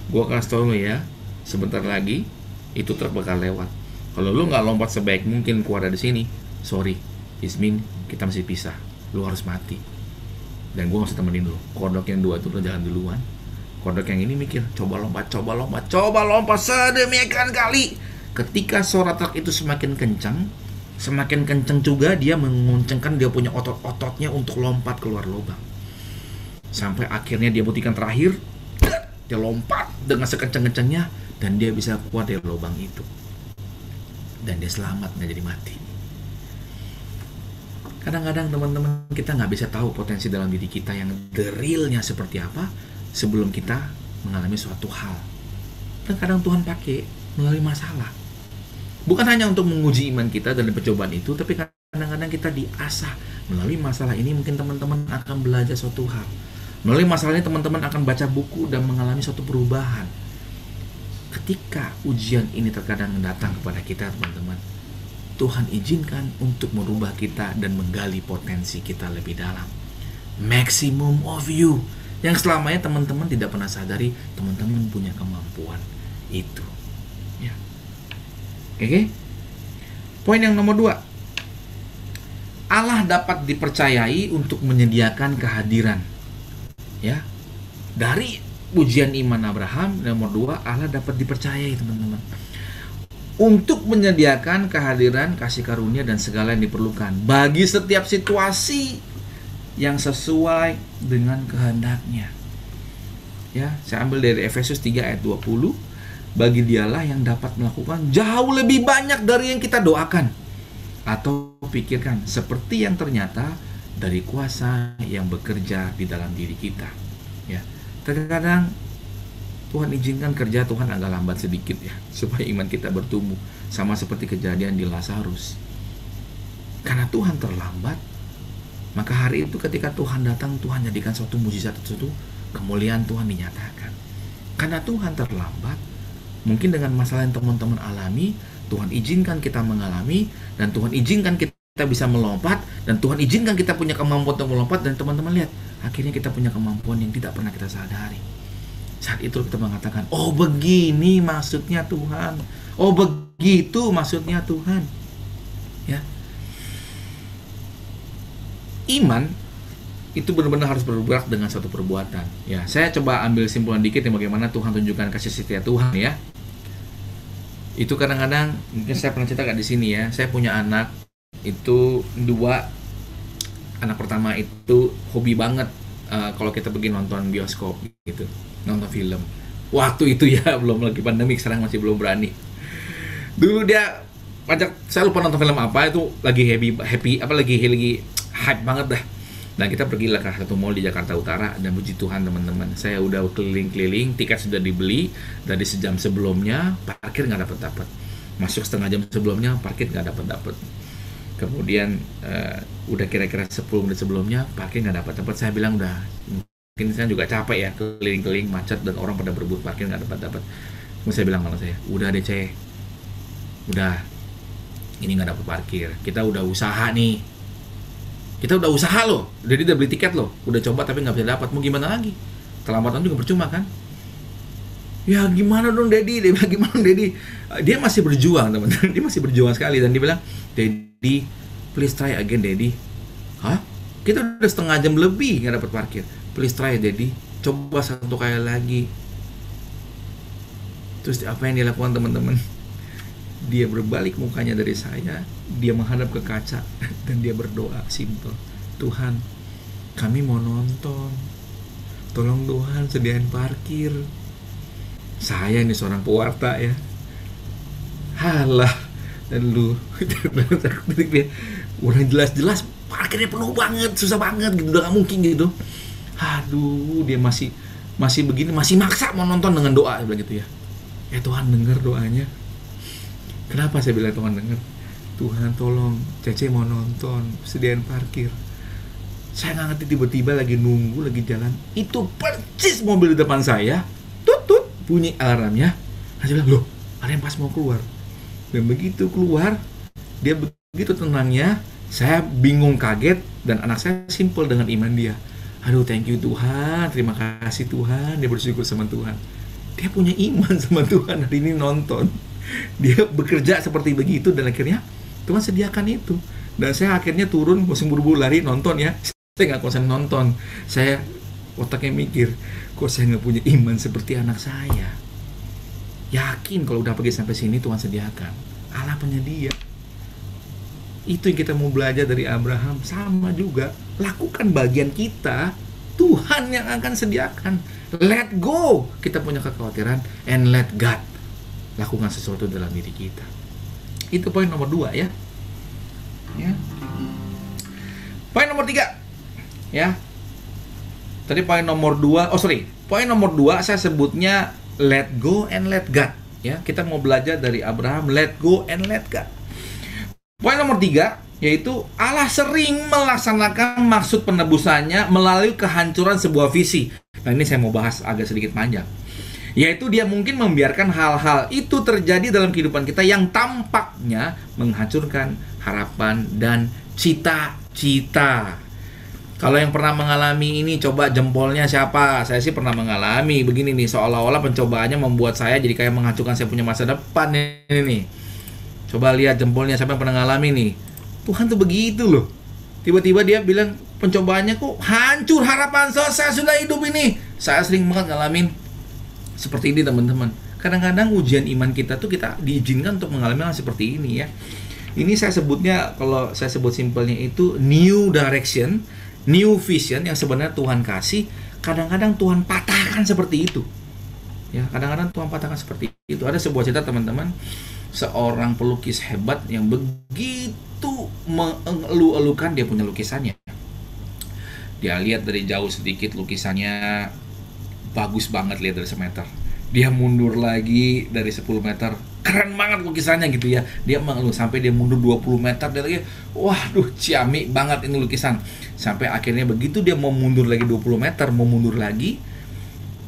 Gua kasih tau lu ya, sebentar lagi itu truk bakal lewat. Kalau lu nggak lompat sebaik mungkin keluar dari sini, sorry, Ismin, kita masih pisah. Lu harus mati. Dan gue masih temenin lu. Kodok yang 2 itu udah jalan duluan. Kodok yang ini mikir, coba lompat sedemikian kali. Ketika suara truk itu semakin kencang juga dia menguncangkan dia punya otot-ototnya untuk lompat keluar lubang. Sampai akhirnya dia buktikan terakhir, dia lompat dengan sekencang-kencangnya dan dia bisa keluar dari lubang itu. Dan dia selamat, nggak jadi mati. Kadang-kadang teman-teman, kita nggak bisa tahu potensi dalam diri kita yang the real-nya seperti apa sebelum kita mengalami suatu hal. Dan kadang Tuhan pakai melalui masalah. Bukan hanya untuk menguji iman kita dalam percobaan itu, tapi kadang-kadang kita diasah. Melalui masalah ini mungkin teman-teman akan belajar suatu hal. Melalui masalah ini teman-teman akan baca buku dan mengalami suatu perubahan. Ketika ujian ini terkadang datang kepada kita, teman-teman, Tuhan izinkan untuk merubah kita dan menggali potensi kita lebih dalam. Maximum of you. Yang selamanya teman-teman tidak pernah sadari, teman-teman punya kemampuan itu. Ya. Oke. Poin yang nomor 2. Allah dapat dipercayai untuk menyediakan kehadiran. Ya. Dari ujian iman Abraham, nomor 2, Allah dapat dipercayai, teman-teman, untuk menyediakan kehadiran, kasih karunia, dan segala yang diperlukan bagi setiap situasi yang sesuai dengan kehendaknya. Ya, saya ambil dari Efesus 3 ayat 20. Bagi dialah yang dapat melakukan jauh lebih banyak dari yang kita doakan atau pikirkan, seperti yang ternyata dari kuasa yang bekerja di dalam diri kita. Ya, terkadang Tuhan izinkan kerja Tuhan agak lambat sedikit ya, supaya iman kita bertumbuh. Sama seperti kejadian di Lazarus. Karena Tuhan terlambat, maka hari itu ketika Tuhan datang, Tuhan jadikan suatu mujizat, suatu kemuliaan Tuhan dinyatakan. Karena Tuhan terlambat, mungkin dengan masalah yang teman-teman alami, Tuhan izinkan kita mengalami, dan Tuhan izinkan kita bisa melompat, dan Tuhan izinkan kita punya kemampuan untuk melompat, dan teman-teman lihat, akhirnya kita punya kemampuan yang tidak pernah kita sadari. Saat itu kita mengatakan, oh begini maksudnya Tuhan, oh begitu maksudnya Tuhan. Ya, iman itu benar-benar harus bergerak dengan satu perbuatan. Ya, saya coba ambil simpulan dikit yang bagaimana Tuhan tunjukkan kasih setia Tuhan ya. Itu kadang-kadang mungkin saya pernah cerita di sini ya. Saya punya anak itu 2. Anak pertama itu hobi banget kalau kita pergi nonton bioskop gitu, nonton film. Waktu itu ya belum lagi pandemi, sekarang masih belum berani. Dulu dia pajak, saya lupa nonton film apa, itu lagi happy apa lagi hype banget dah. Dan kita pergilah ke satu mall di Jakarta Utara, dan puji Tuhan teman-teman, saya udah keliling-keliling, tiket sudah dibeli dari sejam sebelumnya, parkir nggak dapat. Masuk setengah jam sebelumnya, parkir nggak dapat. Kemudian udah kira-kira 10 menit sebelumnya, parkir nggak dapat. Saya bilang udah, mungkin saya juga capek ya, keliling-keliling macet dan orang pada berebut parkir nggak dapat. Kemudian saya bilang sama saya, udah deh Ceh, udah, ini nggak dapat parkir, kita udah usaha nih. Kita udah usaha loh, jadi udah beli tiket loh, udah coba tapi nggak bisa dapat, mau gimana lagi? Terlambatan juga percuma kan? Ya gimana dong Dedi? Dia bilang gimana Dedi? Dia masih berjuang teman-teman, dia masih berjuang sekali, dan dia bilang, Dedi, please try again Dedi. Hah? Kita udah setengah jam lebih nggak dapat parkir. Please try Dedi, coba satu kali lagi. Terus apa yang dilakukan teman-teman? Dia berbalik mukanya dari saya, dia menghadap ke kaca, dan dia berdoa simple. Tuhan, kami mau nonton. Tolong Tuhan sediain parkir. Saya ini seorang pewarta ya. Halah, dan lu dia udah jelas-jelas parkirnya penuh banget, susah banget gitu, udah gak mungkin gitu. Aduh, dia masih begini, masih maksa mau nonton dengan doa begitu ya. Ya Tuhan dengar doanya. Kenapa saya bilang Tuhan dengar? Tuhan tolong, Cece mau nonton, sediain parkir. Saya nggak ngerti, tiba-tiba lagi nunggu, lagi jalan, itu persis mobil di depan saya, tut bunyi alarmnya. Saya bilang, loh, ada yang pas mau keluar. Dan begitu keluar, dia begitu tenangnya, saya bingung, kaget, dan anak saya simple dengan iman dia. Aduh, thank you Tuhan, terima kasih Tuhan. Dia bersyukur sama Tuhan. Dia punya iman sama Tuhan, hari ini nonton. Dia bekerja seperti begitu, dan akhirnya Tuhan sediakan itu. Dan saya akhirnya turun, langsung buru-buru lari nonton ya. Saya nggak konsen nonton. Saya otaknya mikir, kok saya nggak punya iman seperti anak saya. Yakin kalau udah pergi sampai sini Tuhan sediakan. Allah penyedia. Itu yang kita mau belajar dari Abraham. Sama juga, lakukan bagian kita, Tuhan yang akan sediakan. Let go, kita punya kekhawatiran, and let God lakukan sesuatu dalam diri kita. Itu poin nomor 2 ya. Poin nomor 3 ya. Tadi poin nomor 2, poin nomor 2 saya sebutnya let go and let God ya. Kita mau belajar dari Abraham, let go and let God. Poin nomor 3 yaitu Allah sering melaksanakan maksud penebusannya melalui kehancuran sebuah visi. Nah, ini saya mau bahas agak sedikit panjang. Yaitu dia mungkin membiarkan hal-hal itu terjadi dalam kehidupan kita yang tampaknya menghancurkan harapan dan cita-cita. Kalau yang pernah mengalami ini, coba jempolnya siapa? Saya sih pernah mengalami begini nih, seolah-olah pencobaannya membuat saya jadi kayak menghancurkan saya punya masa depan ini nih. Coba lihat jempolnya, siapa yang pernah ngalami nih? Tuhan tuh begitu loh. Tiba-tiba dia bilang, pencobaannya kok hancur harapan saya sudah hidup ini. Saya sering banget ngalamin seperti ini teman-teman. Kadang-kadang ujian iman kita tuh kita diizinkan untuk mengalami hal seperti ini ya. Ini saya sebutnya, kalau saya sebut simpelnya itu new direction, new vision yang sebenarnya Tuhan kasih. Kadang-kadang Tuhan patahkan seperti itu. Ya, kadang-kadang Tuhan patahkan seperti itu. Ada sebuah cerita teman-teman, seorang pelukis hebat yang begitu mengeluh-elukan dia punya lukisannya. Dia lihat dari jauh sedikit lukisannya bagus banget, lihat dari semeter. Dia mundur lagi dari 10 meter, keren banget lukisannya gitu ya. Dia mengeluh sampai dia mundur 20 meter, dia lagi, waduh ciamik banget ini lukisan. Sampai akhirnya begitu dia mau mundur lagi 20 meter, mau mundur lagi,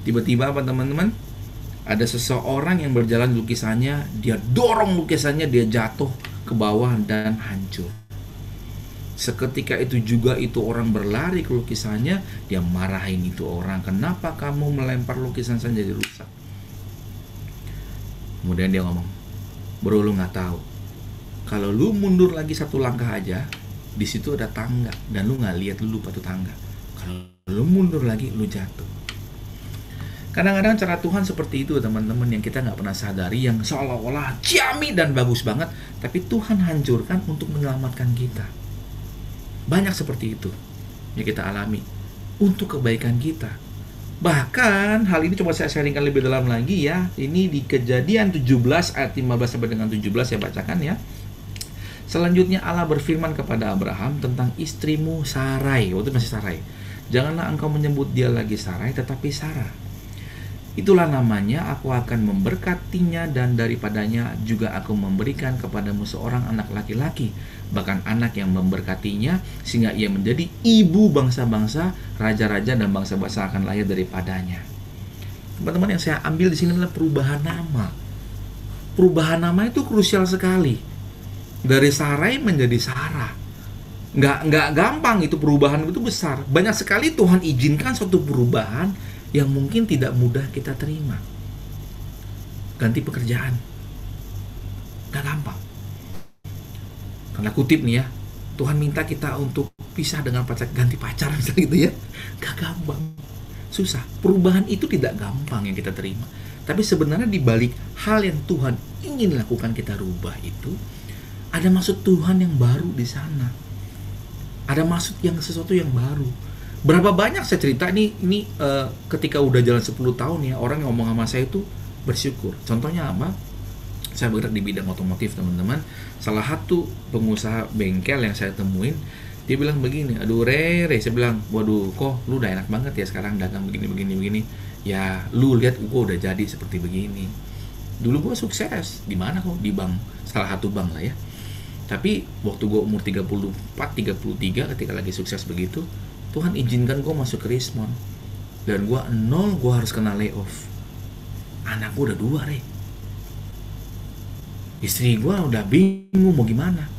tiba-tiba apa teman-teman? Ada seseorang yang berjalan di lukisannya, dia dorong lukisannya, dia jatuh ke bawah dan hancur. Seketika itu juga itu orang berlari ke lukisannya, dia marahin itu orang, kenapa kamu melempar lukisan saya jadi rusak? Kemudian dia ngomong, bro lu nggak tahu, kalau lu mundur lagi 1 langkah aja, di situ ada tangga dan lu nggak lihat, lu lupa tuh tangga. Kalau lu mundur lagi, lu jatuh. Kadang-kadang cara Tuhan seperti itu teman-teman, yang kita nggak pernah sadari, yang seolah-olah ciamik dan bagus banget, tapi Tuhan hancurkan untuk menyelamatkan kita. Banyak seperti itu yang kita alami untuk kebaikan kita. Bahkan hal ini coba saya sharingkan lebih dalam lagi ya. Ini di Kejadian 17 ayat 15 sampai dengan 17 saya bacakan ya. Selanjutnya Allah berfirman kepada Abraham tentang istrimu Sarai. Waktu itu masih Sarai. Janganlah engkau menyebut dia lagi Sarai, tetapi Sarah. Itulah namanya, aku akan memberkatinya dan daripadanya juga aku memberikan kepadamu seorang anak laki-laki, bahkan anak yang memberkatinya sehingga ia menjadi ibu bangsa-bangsa, raja-raja dan bangsa-bangsa akan lahir daripadanya. Teman-teman, yang saya ambil di sini adalah perubahan nama. Perubahan nama itu krusial sekali. Dari Sarai menjadi Sarah. Nggak gampang, itu perubahan itu besar. Banyak sekali Tuhan izinkan suatu perubahan yang mungkin tidak mudah kita terima. Ganti pekerjaan, gak gampang. Karena kutip nih ya, Tuhan minta kita untuk pisah dengan pacar, ganti pacar misalnya gitu ya. Gak gampang, susah. Perubahan itu tidak gampang yang kita terima. Tapi sebenarnya di balik hal yang Tuhan ingin lakukan kita rubah itu, ada maksud Tuhan yang baru di sana. Ada maksud yang sesuatu yang baru. Berapa banyak saya cerita ini ketika udah jalan 10 tahun ya, orang yang ngomong sama saya itu bersyukur. Contohnya apa? Saya bergerak di bidang otomotif, teman-teman. Salah satu pengusaha bengkel yang saya temuin, dia bilang begini, aduh Re, saya bilang, waduh kok lu udah enak banget ya sekarang dagang begini. Ya lu lihat gua udah jadi seperti begini. Dulu gua sukses, di mana kok? Di bank, salah satu bank lah ya. Tapi waktu gua umur 34, 33 ketika lagi sukses begitu, Tuhan izinkan gua masuk ke Rismon. Dan gua nol, gua harus kena layoff. Anak gua udah 2, Re. Istri gua udah bingung mau gimana.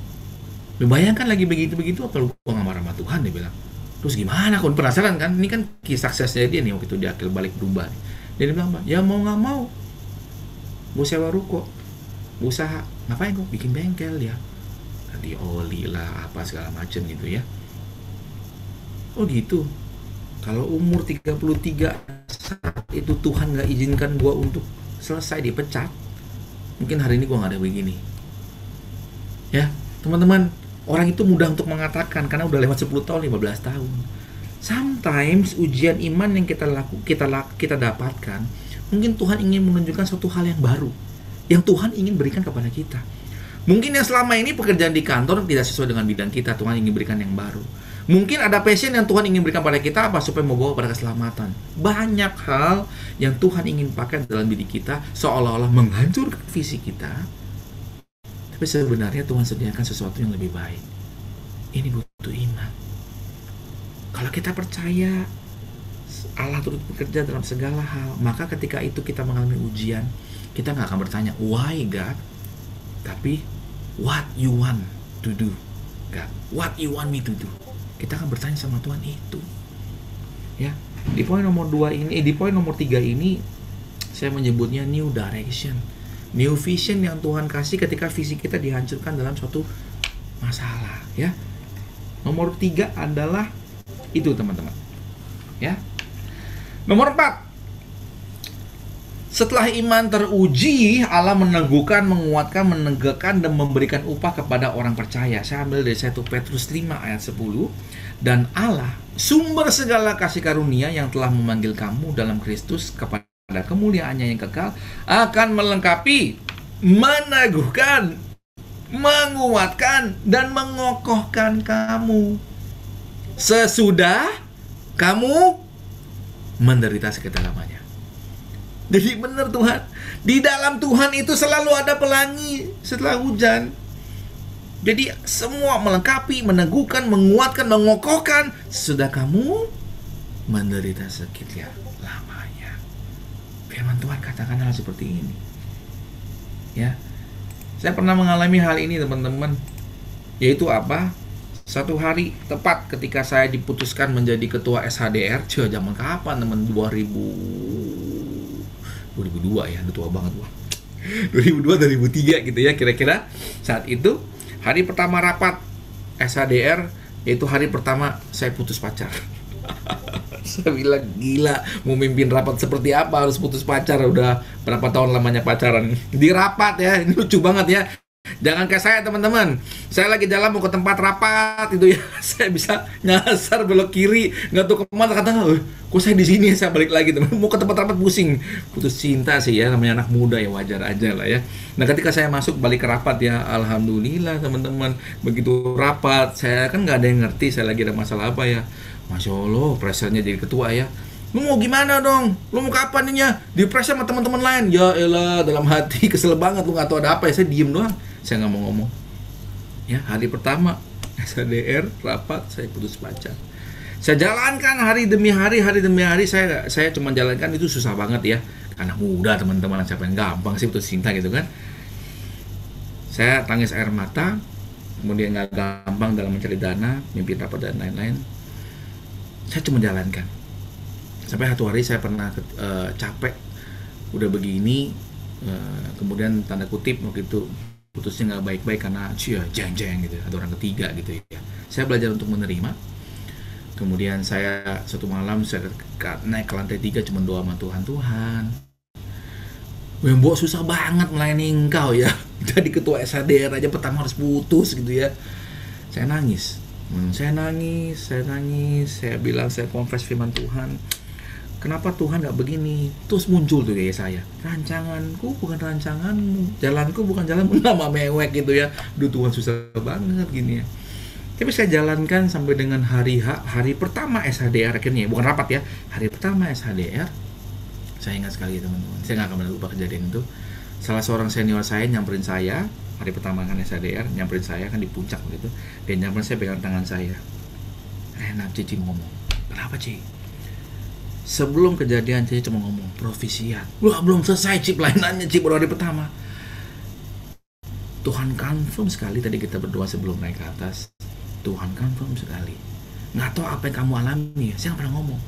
Lu bayangkan lagi begitu-begitu, apa lu gua gak marah sama Tuhan, dia bilang. Terus gimana? Kau penasaran kan? Ini kan kisah suksesnya dia nih waktu itu, dia akil balik berubah. Dia bilang, ya mau gak mau, gue sewa ruko, gue usaha. Ngapain kok? Bikin bengkel ya, ganti oli lah, apa segala macem gitu ya. Oh gitu. Kalau umur 33 saat itu Tuhan gak izinkan gue untuk selesai dipecat, mungkin hari ini gue gak ada begini. Ya, teman-teman, orang itu mudah untuk mengatakan karena udah lewat 10 tahun, 15 tahun. Sometimes ujian iman yang kita dapatkan, mungkin Tuhan ingin menunjukkan suatu hal yang baru yang Tuhan ingin berikan kepada kita. Mungkin yang selama ini pekerjaan di kantor tidak sesuai dengan bidang kita, Tuhan ingin berikan yang baru. Mungkin ada passion yang Tuhan ingin berikan pada kita apa supaya membawa pada keselamatan. Banyak hal yang Tuhan ingin pakai dalam diri kita seolah-olah menghancurkan visi kita. Tapi sebenarnya Tuhan sediakan sesuatu yang lebih baik. Ini butuh iman. Kalau kita percaya Allah turut bekerja dalam segala hal, maka ketika itu kita mengalami ujian, kita gak akan bertanya, why God? Tapi, what you want to do, God? What you want me to do? Kita akan bertanya sama Tuhan itu. Ya, di poin nomor 3 ini, saya menyebutnya new direction. New vision yang Tuhan kasih ketika visi kita dihancurkan dalam suatu masalah, ya. Nomor 3 adalah itu, teman-teman. Ya. Nomor 4. Setelah iman teruji, Allah meneguhkan, menguatkan, menegakkan dan memberikan upah kepada orang percaya. Saya ambil dari 1 Petrus 5 ayat 10. Dan Allah, sumber segala kasih karunia yang telah memanggil kamu dalam Kristus kepada kemuliaannya yang kekal, akan melengkapi, meneguhkan, menguatkan, dan mengokohkan kamu sesudah kamu menderita sekedalamanya. Jadi benar Tuhan, di dalam Tuhan itu selalu ada pelangi setelah hujan. Jadi semua melengkapi, meneguhkan, menguatkan, mengokohkan sesudah kamu menderita sekian lamanya. Firman Tuhan katakan hal seperti ini. Ya, saya pernah mengalami hal ini, teman-teman. Yaitu apa? Satu hari tepat ketika saya diputuskan menjadi ketua SHDR, zaman kapan teman? 2002 ya, udah tua banget gua. 2002 2003 gitu ya kira-kira. Saat itu hari pertama rapat SHDR, yaitu hari pertama saya putus pacar. Saya bilang gila, mau mimpin rapat seperti apa harus putus pacar, udah berapa tahun lamanya pacaran. Di rapat ya, ini lucu banget ya. Jangan kayak saya, teman-teman. Saya lagi jalan mau ke tempat rapat itu ya, saya bisa nyasar belok kiri, nggak tahu kemana, kata kok saya di sini, saya balik lagi, teman. Mau ke tempat rapat pusing, putus cinta sih ya, namanya anak muda ya, wajar aja lah ya. Nah ketika saya masuk balik ke rapat ya, alhamdulillah teman-teman, begitu rapat, saya kan nggak ada yang ngerti saya lagi ada masalah apa ya. Masya Allah, pressure-nya jadi ketua ya. Lu mau gimana dong? Lu mau kapan nih ya? Di-press sama teman-teman lain. Ya elah, dalam hati kesel banget, lu nggak tahu ada apa ya. Saya diem doang. Saya nggak mau ngomong. Ya, hari pertama SHDR rapat, saya putus pacar. Saya jalankan hari demi hari saya cuma jalankan, itu susah banget ya. Anak muda, teman-teman, siapa yang gampang sih putus cinta gitu kan? Saya tangis air mata, kemudian nggak gampang dalam mencari dana, mimpin rapat dan lain-lain. Saya cuma jalankan. Sampai satu hari saya pernah capek, udah begini, kemudian tanda kutip waktu itu putusnya nggak baik-baik karena jeng-jeng gitu, ada orang ketiga gitu ya. Saya belajar untuk menerima. Kemudian saya suatu malam saya naik ke lantai 3 cuma doa sama Tuhan, Mbok susah banget melayani engkau ya. Jadi ketua SHDR aja pertama harus putus gitu ya. Saya nangis. Saya bilang, saya confess firman Tuhan. Kenapa Tuhan gak begini? Terus muncul tuh ya saya. Rancanganku bukan rancanganmu. Jalanku bukan jalanmu. Nama mewek gitu ya. Duh Tuhan susah banget gini ya. Tapi saya jalankan sampai dengan hari pertama SHDR akhirnya. Bukan rapat ya. Hari pertama SHDR. Saya ingat sekali teman-teman. Saya gak akan lupa kejadian itu. Salah seorang senior saya nyamperin saya. Hari pertama kan SHDR. Nyamperin saya kan di puncak begitu. Dan nyamperin saya pegang tangan saya. Enak Cici ngomong. Kenapa Ci? Sebelum kejadian Cici cuma ngomong provisiat. Wah belum selesai Ci pelayanannya Ci baru hari pertama. Tuhan confirm sekali tadi kita berdoa sebelum naik ke atas. Tuhan confirm sekali. Nggak tahu apa yang kamu alami ya. Saya nggak pernah ngomong.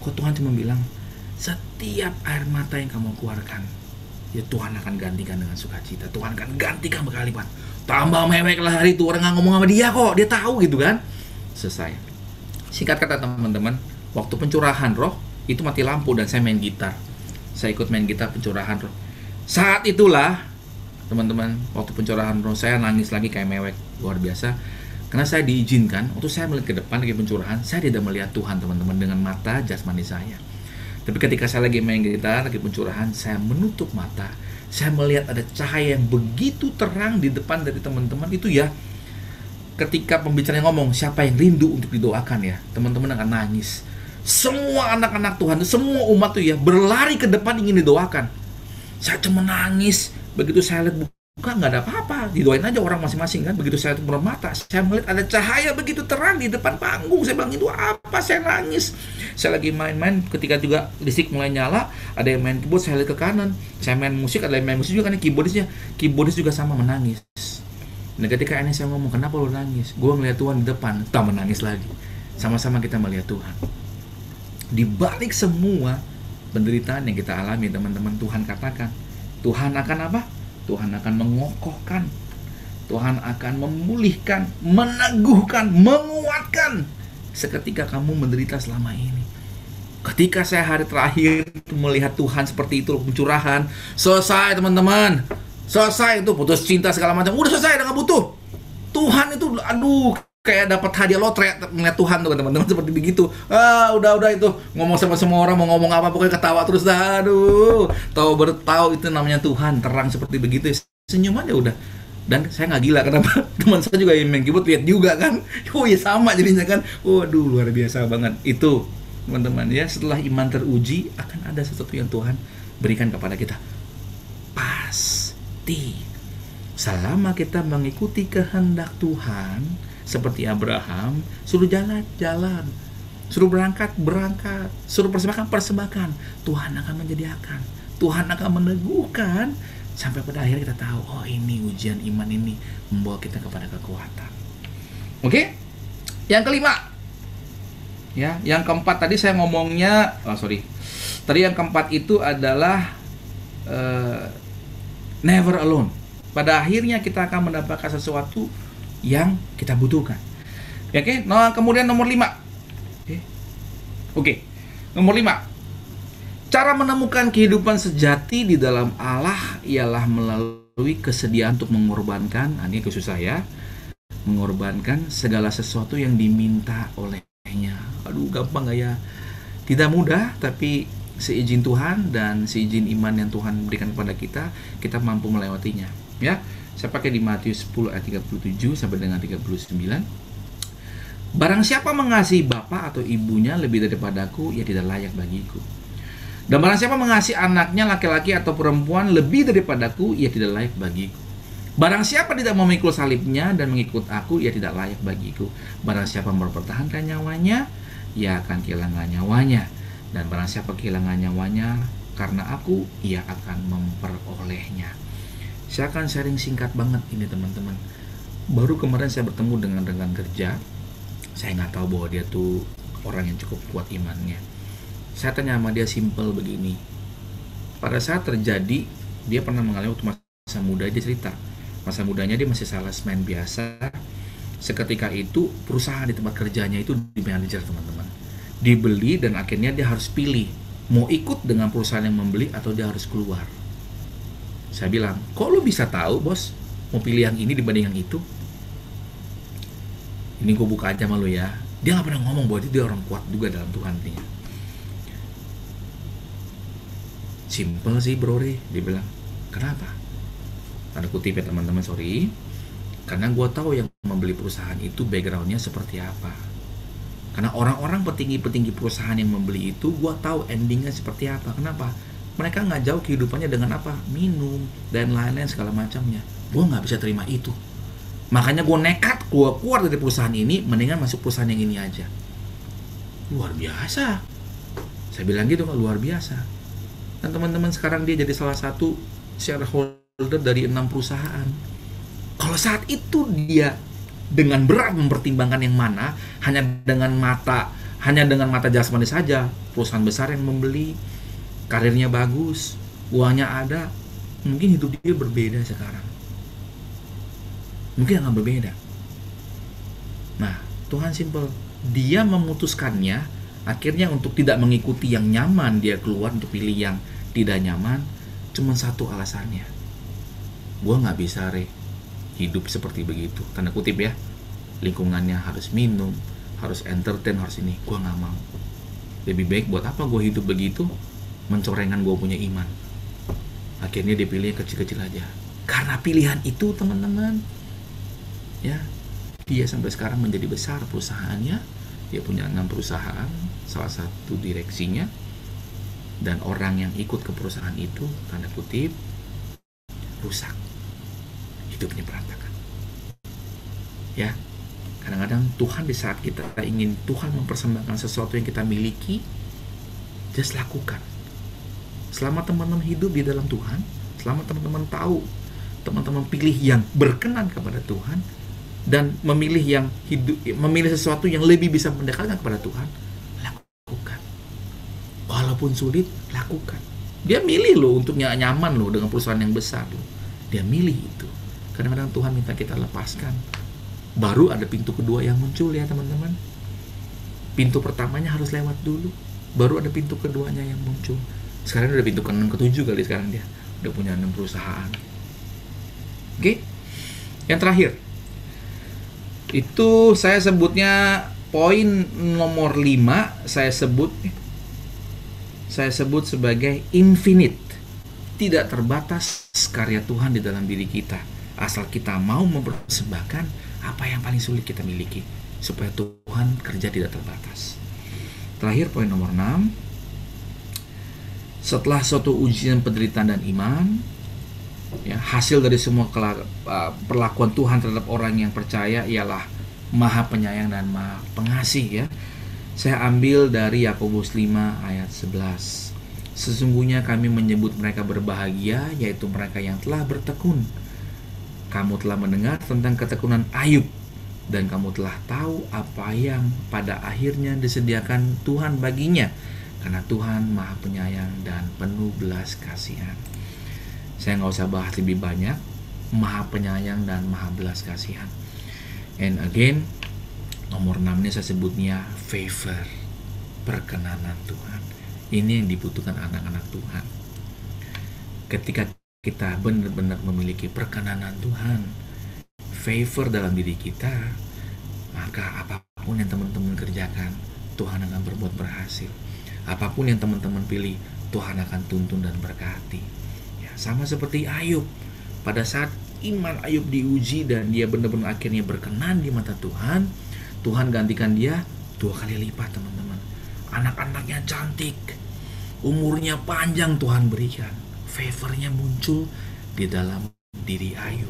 Kok Tuhan cuma bilang setiap air mata yang kamu keluarkan ya Tuhan akan gantikan dengan sukacita. Tuhan akan gantikan berkali-kali. Tambah mewek lah hari itu. Orang nggak ngomong sama dia kok. Dia tahu gitu kan. Selesai. Singkat kata teman-teman, waktu pencurahan roh itu mati lampu dan saya main gitar. Saya ikut main gitar pencurahan roh. Saat itulah teman-teman, waktu pencurahan roh saya nangis lagi kayak mewek luar biasa. Karena saya diizinkan waktu saya melihat ke depan lagi pencurahan, saya tidak melihat Tuhan teman-teman dengan mata jasmani saya. Tapi ketika saya lagi main gitar, lagi pencurahan, saya menutup mata. Saya melihat ada cahaya yang begitu terang di depan dari teman-teman itu ya. Ketika pembicaranya ngomong, siapa yang rindu untuk didoakan ya, teman-teman akan nangis. Semua anak-anak Tuhan, semua umat tuh ya berlari ke depan ingin didoakan. Saya cuma nangis. Begitu saya lihat buka nggak ada apa-apa, didoain aja orang masing-masing kan. Begitu saya tutup mata, saya melihat ada cahaya begitu terang di depan panggung. Saya bilang itu apa? Saya nangis. Saya lagi main-main, ketika juga listrik mulai nyala, ada yang main keyboard, saya lihat ke kanan. Saya main musik, ada yang main musik juga kan, keyboardis juga sama menangis. Nah ketika ini saya ngomong, kenapa lu nangis? Gue ngeliat Tuhan di depan, tak menangis lagi. Sama-sama kita melihat Tuhan. Di balik semua penderitaan yang kita alami teman-teman, Tuhan katakan, Tuhan akan apa? Tuhan akan mengokohkan, Tuhan akan memulihkan, meneguhkan, menguatkan seketika kamu menderita selama ini. Ketika saya hari terakhir melihat Tuhan seperti itu, pencurahan, selesai teman-teman, selesai itu putus cinta segala macam, udah selesai, udah gak butuh. Tuhan itu, aduh, kayak dapat hadiah lotre ngeliat Tuhan tuh teman-teman seperti begitu. Udah itu ngomong sama semua orang, mau ngomong apa pokoknya ketawa terus dah. Aduh, tahu itu namanya Tuhan, terang seperti begitu. Senyum aja udah. Dan saya nggak gila kenapa teman saya juga yang main keyboard lihat juga kan. Oh ya sama jadinya kan. Waduh luar biasa banget itu teman-teman ya. Setelah iman teruji akan ada sesuatu yang Tuhan berikan kepada kita. Pasti. Selama kita mengikuti kehendak Tuhan, seperti Abraham, suruh jalan, suruh berangkat, suruh persembahkan, Tuhan akan menyediakan, Tuhan akan meneguhkan, sampai pada akhirnya kita tahu, oh ini ujian iman ini membawa kita kepada kekuatan. Oke? Yang kelima, ya, yang keempat tadi saya ngomongnya, tadi yang keempat itu adalah never alone. Pada akhirnya kita akan mendapatkan sesuatu yang kita butuhkan. Oke, nah, kemudian nomor 5. Oke. Nomor 5. Cara menemukan kehidupan sejati di dalam Allah ialah melalui kesediaan untuk mengorbankan, ini khusus saya, mengorbankan segala sesuatu yang diminta olehnya. Aduh, gampang gak ya? Tidak mudah, tapi seizin Tuhan dan seizin iman yang Tuhan berikan kepada kita, kita mampu melewatinya. Ya, saya pakai di Matius 10 ayat 37 sampai dengan 39. Barang siapa mengasihi bapa atau ibunya lebih daripadaku, ia tidak layak bagiku. Dan barang siapa mengasihi anaknya laki-laki atau perempuan lebih daripadaku, ia tidak layak bagiku. Barang siapa tidak memikul salibnya dan mengikut aku, ia tidak layak bagiku. Barang siapa mempertahankan nyawanya, ia akan kehilangan nyawanya. Dan barang siapa kehilangan nyawanya karena aku, ia akan memperolehnya. Saya akan sharing singkat banget ini teman-teman. Baru kemarin saya bertemu dengan rekan kerja. Saya nggak tahu bahwa dia tuh orang yang cukup kuat imannya. Saya tanya sama dia simple begini. Pada saat terjadi, dia pernah mengalami waktu masa muda, dia cerita. Masa mudanya dia masih salesman biasa. Seketika itu perusahaan di tempat kerjanya itu di manajer teman-teman. Dibeli dan akhirnya dia harus pilih. Mau ikut dengan perusahaan yang membeli atau dia harus keluar. Saya bilang, kok lu bisa tahu bos mau pilih yang ini dibanding yang itu? Ini gue buka aja sama lu ya. Dia gak pernah ngomong bahwa dia orang kuat juga dalam Tuhan artinya. Simple sih bro, dia bilang. Kenapa? Tanda kutip ya teman-teman, sorry. Karena gue tahu yang membeli perusahaan itu backgroundnya seperti apa. Karena orang-orang petinggi-petinggi perusahaan yang membeli itu, gue tahu endingnya seperti apa. Kenapa? Mereka nggak jauh kehidupannya dengan apa? Minum dan lain-lain segala macamnya. Gue nggak bisa terima itu. Makanya gue nekat, gue keluar dari perusahaan ini, mendingan masuk perusahaan yang ini aja. Luar biasa. Saya bilang gitu, luar biasa. Dan teman-teman, sekarang dia jadi salah satu shareholder dari 6 perusahaan. Kalau saat itu dia dengan berat mempertimbangkan yang mana, hanya dengan mata jasmani saja, perusahaan besar yang membeli, karirnya bagus, uangnya ada, mungkin hidup dia berbeda sekarang. Mungkin akan berbeda. Nah, Tuhan simple. Dia memutuskannya akhirnya untuk tidak mengikuti yang nyaman, dia keluar untuk pilih yang tidak nyaman. Cuma satu alasannya, gue nggak bisa hidup seperti begitu, tanda kutip ya. Lingkungannya harus minum, harus entertain, harus ini. Gue nggak mau. Lebih baik buat apa gue hidup begitu, mencorengkan gue punya iman. Akhirnya dia pilih kecil-kecil aja. Karena pilihan itu teman-teman, ya, dia sampai sekarang menjadi besar perusahaannya. Dia punya 6 perusahaan, salah satu direksinya. Dan orang yang ikut ke perusahaan itu, tanda kutip, rusak. Hidupnya berantakan. Ya, kadang-kadang Tuhan di saat kita ingin Tuhan mempersembahkan sesuatu yang kita miliki, just lakukan. Selama teman-teman hidup di dalam Tuhan, selama teman-teman tahu, teman-teman pilih yang berkenan kepada Tuhan, dan memilih sesuatu yang lebih bisa mendekatkan kepada Tuhan, lakukan. Walaupun sulit, lakukan. Dia milih loh untuk nyaman loh dengan perusahaan yang besar loh. Dia milih itu. Kadang-kadang Tuhan minta kita lepaskan. Baru ada pintu kedua yang muncul ya teman-teman. Pintu pertamanya harus lewat dulu, baru ada pintu keduanya yang muncul. Sekarang udah pintu ke-6 ke-7 kali sekarang dia. Udah punya 6 perusahaan. Oke. Yang terakhir, itu saya sebutnya poin nomor 5, saya sebut sebagai infinite. Tidak terbatas karya Tuhan di dalam diri kita, asal kita mau mempersembahkan apa yang paling sulit kita miliki, supaya Tuhan kerja tidak terbatas. Terakhir, poin nomor 6. Setelah suatu ujian penderitaan dan iman, ya, hasil dari semua perlakuan Tuhan terhadap orang yang percaya ialah Maha Penyayang dan Maha Pengasih, ya. Saya ambil dari Yakobus 5 ayat 11. Sesungguhnya kami menyebut mereka berbahagia, yaitu mereka yang telah bertekun. Kamu telah mendengar tentang ketekunan Ayub, dan kamu telah tahu apa yang pada akhirnya disediakan Tuhan baginya, karena Tuhan Maha Penyayang dan penuh belas kasihan. Saya nggak usah bahas lebih banyak. Maha Penyayang dan Maha belas kasihan. And again, nomor 6 ini saya sebutnya favor, perkenanan Tuhan. Ini yang dibutuhkan anak-anak Tuhan. Ketika kita benar-benar memiliki perkenanan Tuhan, favor dalam diri kita, maka apapun yang teman-teman kerjakan, Tuhan akan berbuat berhasil. Apapun yang teman-teman pilih, Tuhan akan tuntun dan berkati. Ya, sama seperti Ayub. Pada saat iman Ayub diuji dan dia benar-benar akhirnya berkenan di mata Tuhan, Tuhan gantikan dia 2 kali lipat, teman-teman. Anak-anaknya cantik, umurnya panjang Tuhan berikan. Favornya muncul di dalam diri Ayub.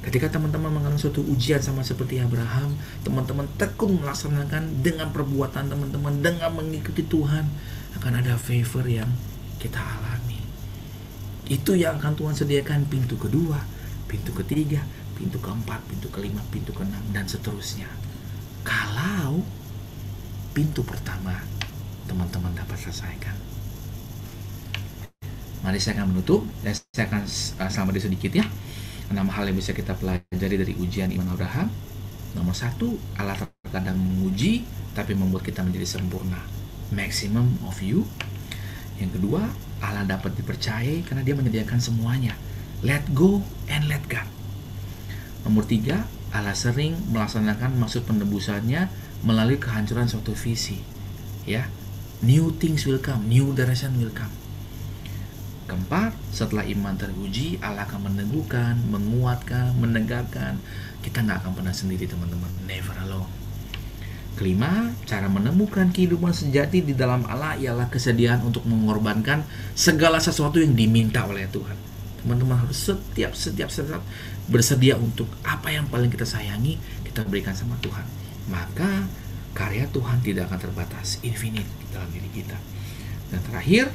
Ketika teman-teman mengalami suatu ujian sama seperti Abraham, teman-teman tekun melaksanakan dengan perbuatan teman-teman, dengan mengikuti Tuhan, akan ada favor yang kita alami. Itu yang akan Tuhan sediakan pintu kedua, pintu ketiga, pintu keempat, pintu kelima, pintu keenam, dan seterusnya. Kalau pintu pertama teman-teman dapat selesaikan. Mari saya akan menutup, dan saya akan sampai sedikit ya. 6 hal yang bisa kita pelajari dari ujian iman Abraham. Nomor 1, Allah terkadang menguji, tapi membuat kita menjadi sempurna. Maximum of you. Yang kedua, Allah dapat dipercayai karena dia menyediakan semuanya. Let go and let God. Nomor 3, Allah sering melaksanakan maksud penebusannya melalui kehancuran suatu visi. Ya, new things will come, new direction will come. Keempat, setelah iman teruji, Allah akan meneguhkan, menguatkan, menegakkan. Kita nggak akan pernah sendiri, teman-teman. Never alone. Kelima, cara menemukan kehidupan sejati di dalam Allah ialah kesediaan untuk mengorbankan segala sesuatu yang diminta oleh Tuhan. Teman-teman harus setiap bersedia untuk apa yang paling kita sayangi, kita berikan sama Tuhan. Maka karya Tuhan tidak akan terbatas, infinite dalam diri kita. Dan terakhir,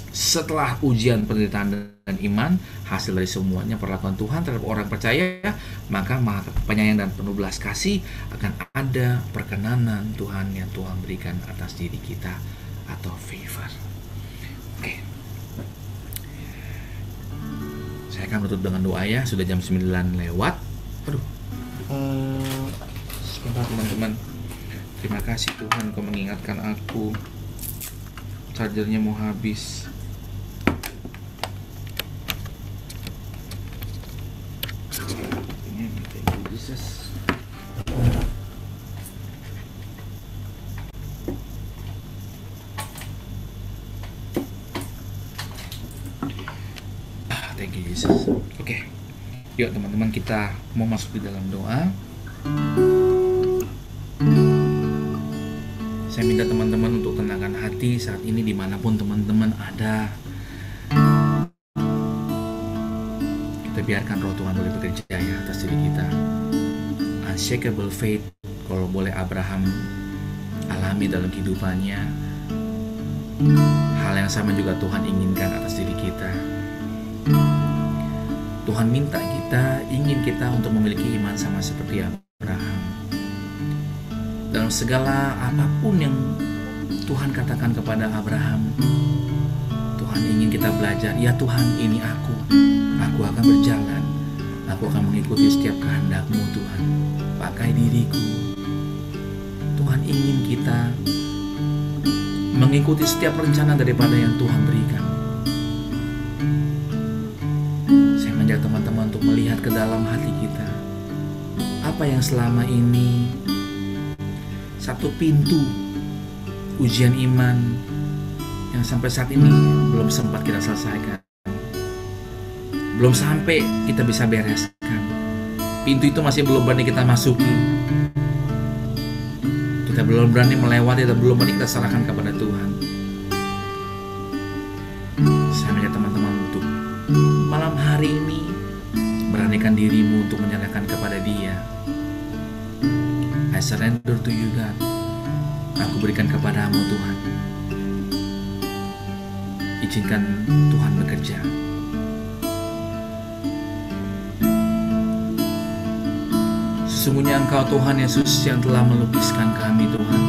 setelah ujian penderitaan dan iman, hasil dari semuanya perlakuan Tuhan terhadap orang percaya, maka penyayang dan penuh belas kasih akan ada perkenanan Tuhan yang Tuhan berikan atas diri kita atau favor. Oke. Saya akan menutup dengan doa ya, sudah jam 9 lewat. Aduh. Sebentar teman-teman. Terima kasih Tuhan Kau mengingatkan aku. Chargernya mau habis. Thank you Jesus. Oke. Yuk teman-teman, kita mau masuk di dalam doa. Saya minta teman-teman untuk tenangkan hati saat ini dimanapun teman-teman ada. Kita biarkan roh Tuhan boleh bekerja ya atas diri kita. Unshakable faith, kalau boleh Abraham alami dalam kehidupannya. Hal yang sama juga Tuhan inginkan atas diri kita. Tuhan minta ingin kita untuk memiliki iman sama seperti Abraham. Dalam segala apapun yang Tuhan katakan kepada Abraham, Tuhan ingin kita belajar. Ya Tuhan, ini aku akan berjalan, aku akan mengikuti setiap kehendak-Mu Tuhan. Pakai diriku. Tuhan ingin kita mengikuti setiap rencana daripada yang Tuhan berikan. Saya mengajak teman-teman untuk melihat ke dalam hati kita. Apa yang selama ini satu pintu ujian iman yang sampai saat ini belum sempat kita selesaikan, belum sampai kita bisa bereskan. Pintu itu masih belum berani kita masuki, kita belum berani melewati, kita belum berani kita serahkan kepada Tuhan. Saya mengajak teman-teman untuk malam hari ini beranikan dirimu untuk menyerahkan kepada Dia. I surrender to you God. Aku berikan kepadamu Tuhan. Izinkan Tuhan bekerja. Sesungguhnya Engkau Tuhan Yesus yang telah melukiskan kami Tuhan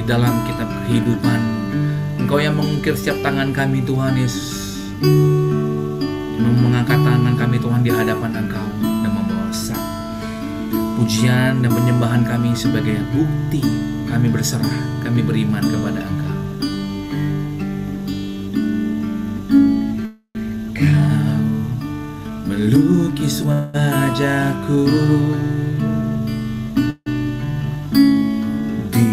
di dalam kitab kehidupan. Engkau yang mengukir setiap tangan kami Tuhan Yesus, yang mengangkat tangan kami Tuhan di hadapan Engkau dan membawa pujian dan penyembahan kami sebagai bukti kami berserah, kami beriman kepada Engkau. Kau melukis wajahku di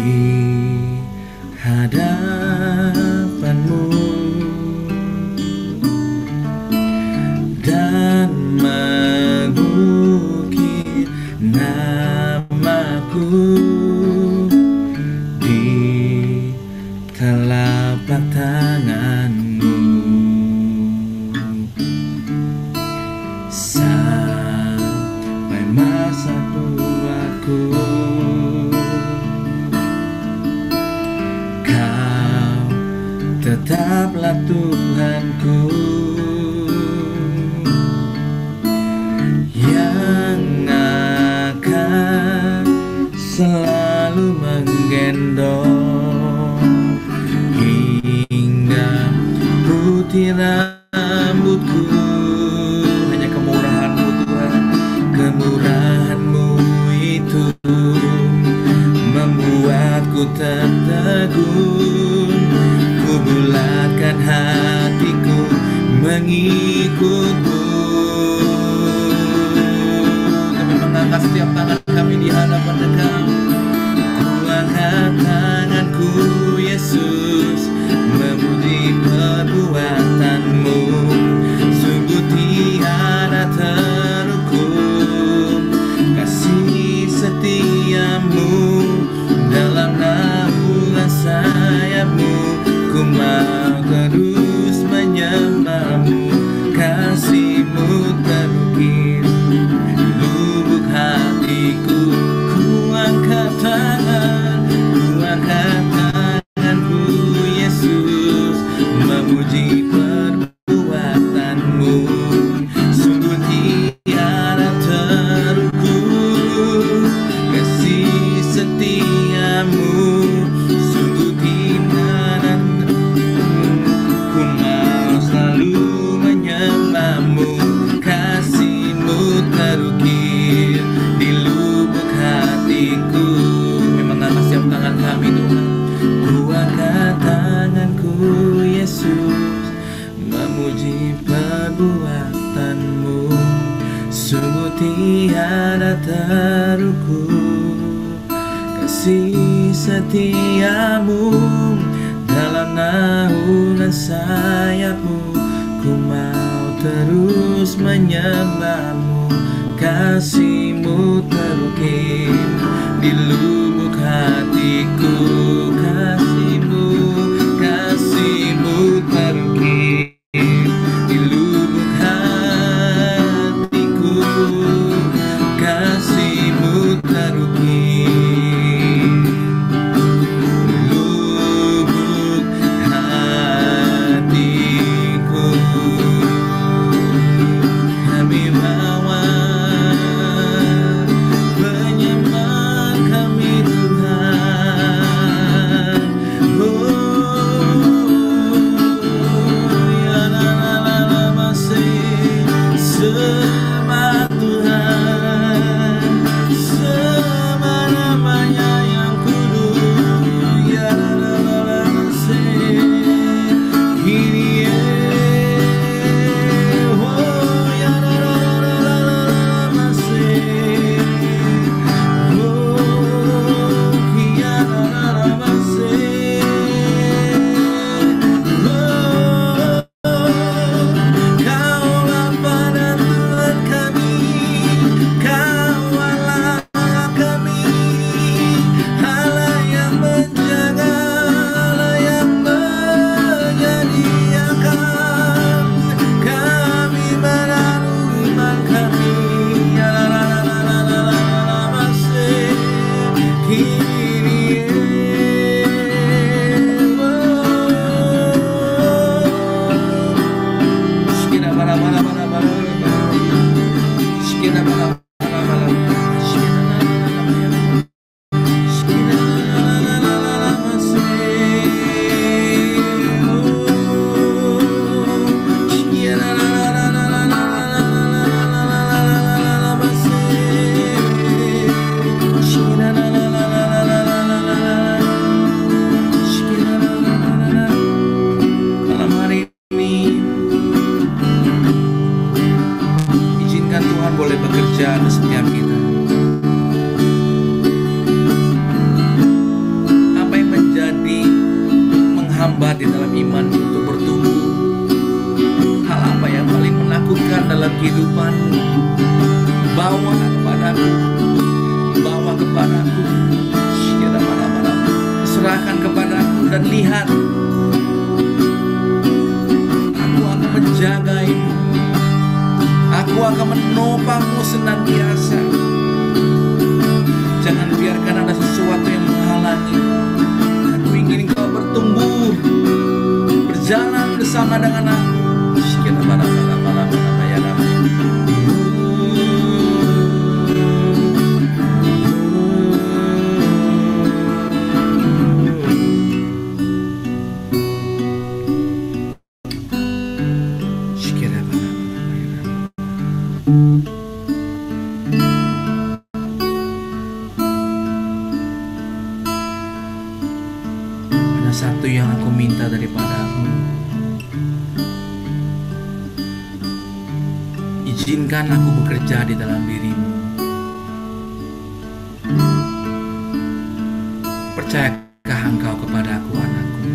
hadapan-Mu dan mengukir namaku di telapak tangan-Mu sampai masa tuaku. Kau tetaplah Tuhanku yang akan selalu menggendong hingga putih rambutku. Hanya kemurahan-Mu Tuhan, kemurahan-Mu itu membuatku tertegun. Ku bulatkan hatiku mengikut-Mu. setiap tangan kami di hadapan Engkau. Kuangkat tanganku Yesus, memuji perbuatan-Mu. Sungguh tiada terukur kasih setia-Mu, dalam naungan sayap-Mu ku mau terus menyembah-Mu. Kasih-Mu terukir lubuk hatiku. Ku angkat tanganku Yesus, memuji perbuatan-Mu. Sungguh tiada terukur kasih setia-Mu, sungguh tiada ku mau selalu menyembah-Mu. Kasih-Mu terukir di lubuk hatiku. Memang angkat setiap tangan kami Tuhan. Ku angkat tanganku Yesus, memuji perbuatan-Mu. Sungguh tiada terukur kasih setia-Mu, dalam naungan sayap-Mu ku mau terus menyembah-Mu. Kasih-Mu terukir di lubuk hatiku. Kasih-Mu terukir di lubuk hatiku. Kasih-Mu terukir di lubuk hatiku. Kami bawa penyembah kami Tuhan. Ya la masih sembah Tuhan, sembah namanya yang kudus. Ya la masih Kyrie. Oh ya la masih. Oh ya la masih. Kaulah pada Tuhan kami, kawalah kami, Allah yang menjaga, Allah yang menyediakan. Kami menaruh iman kami. Ya la masih Kyrie. Shkina bara bara bara bara. Shkina bara bara bara. Shkina la la la la. Shkina la la la la masih. Shkina la la la la la la masih. Shkina la la la la la. Shkina la la la la. Malam hari ini izinkan Tuhan boleh bekerja di setiap kita. Apa yang menjadi menghambat di dalam iman untuk bertumbuh? Hal apa yang paling menakutkan dalam kehidupanmu? Bawa kepadaku, bawa kepadaku. Shkina bara bara. Serahkan kepadaku dan lihat, aku akan menjagaimu. Aku akan menopangmu senantiasa. Jangan biarkan ada sesuatu yang menghalangi. Aku ingin kau bertumbuh, berjalan bersama dengan aku. Shkina bara bara bara bara ya Rabbi. Shkina bara bara ya Rabbi. Ada satu yang aku minta daripadamu. Izinkan aku bekerja di dalam dirimu. Percayakah engkau kepada aku, anakku?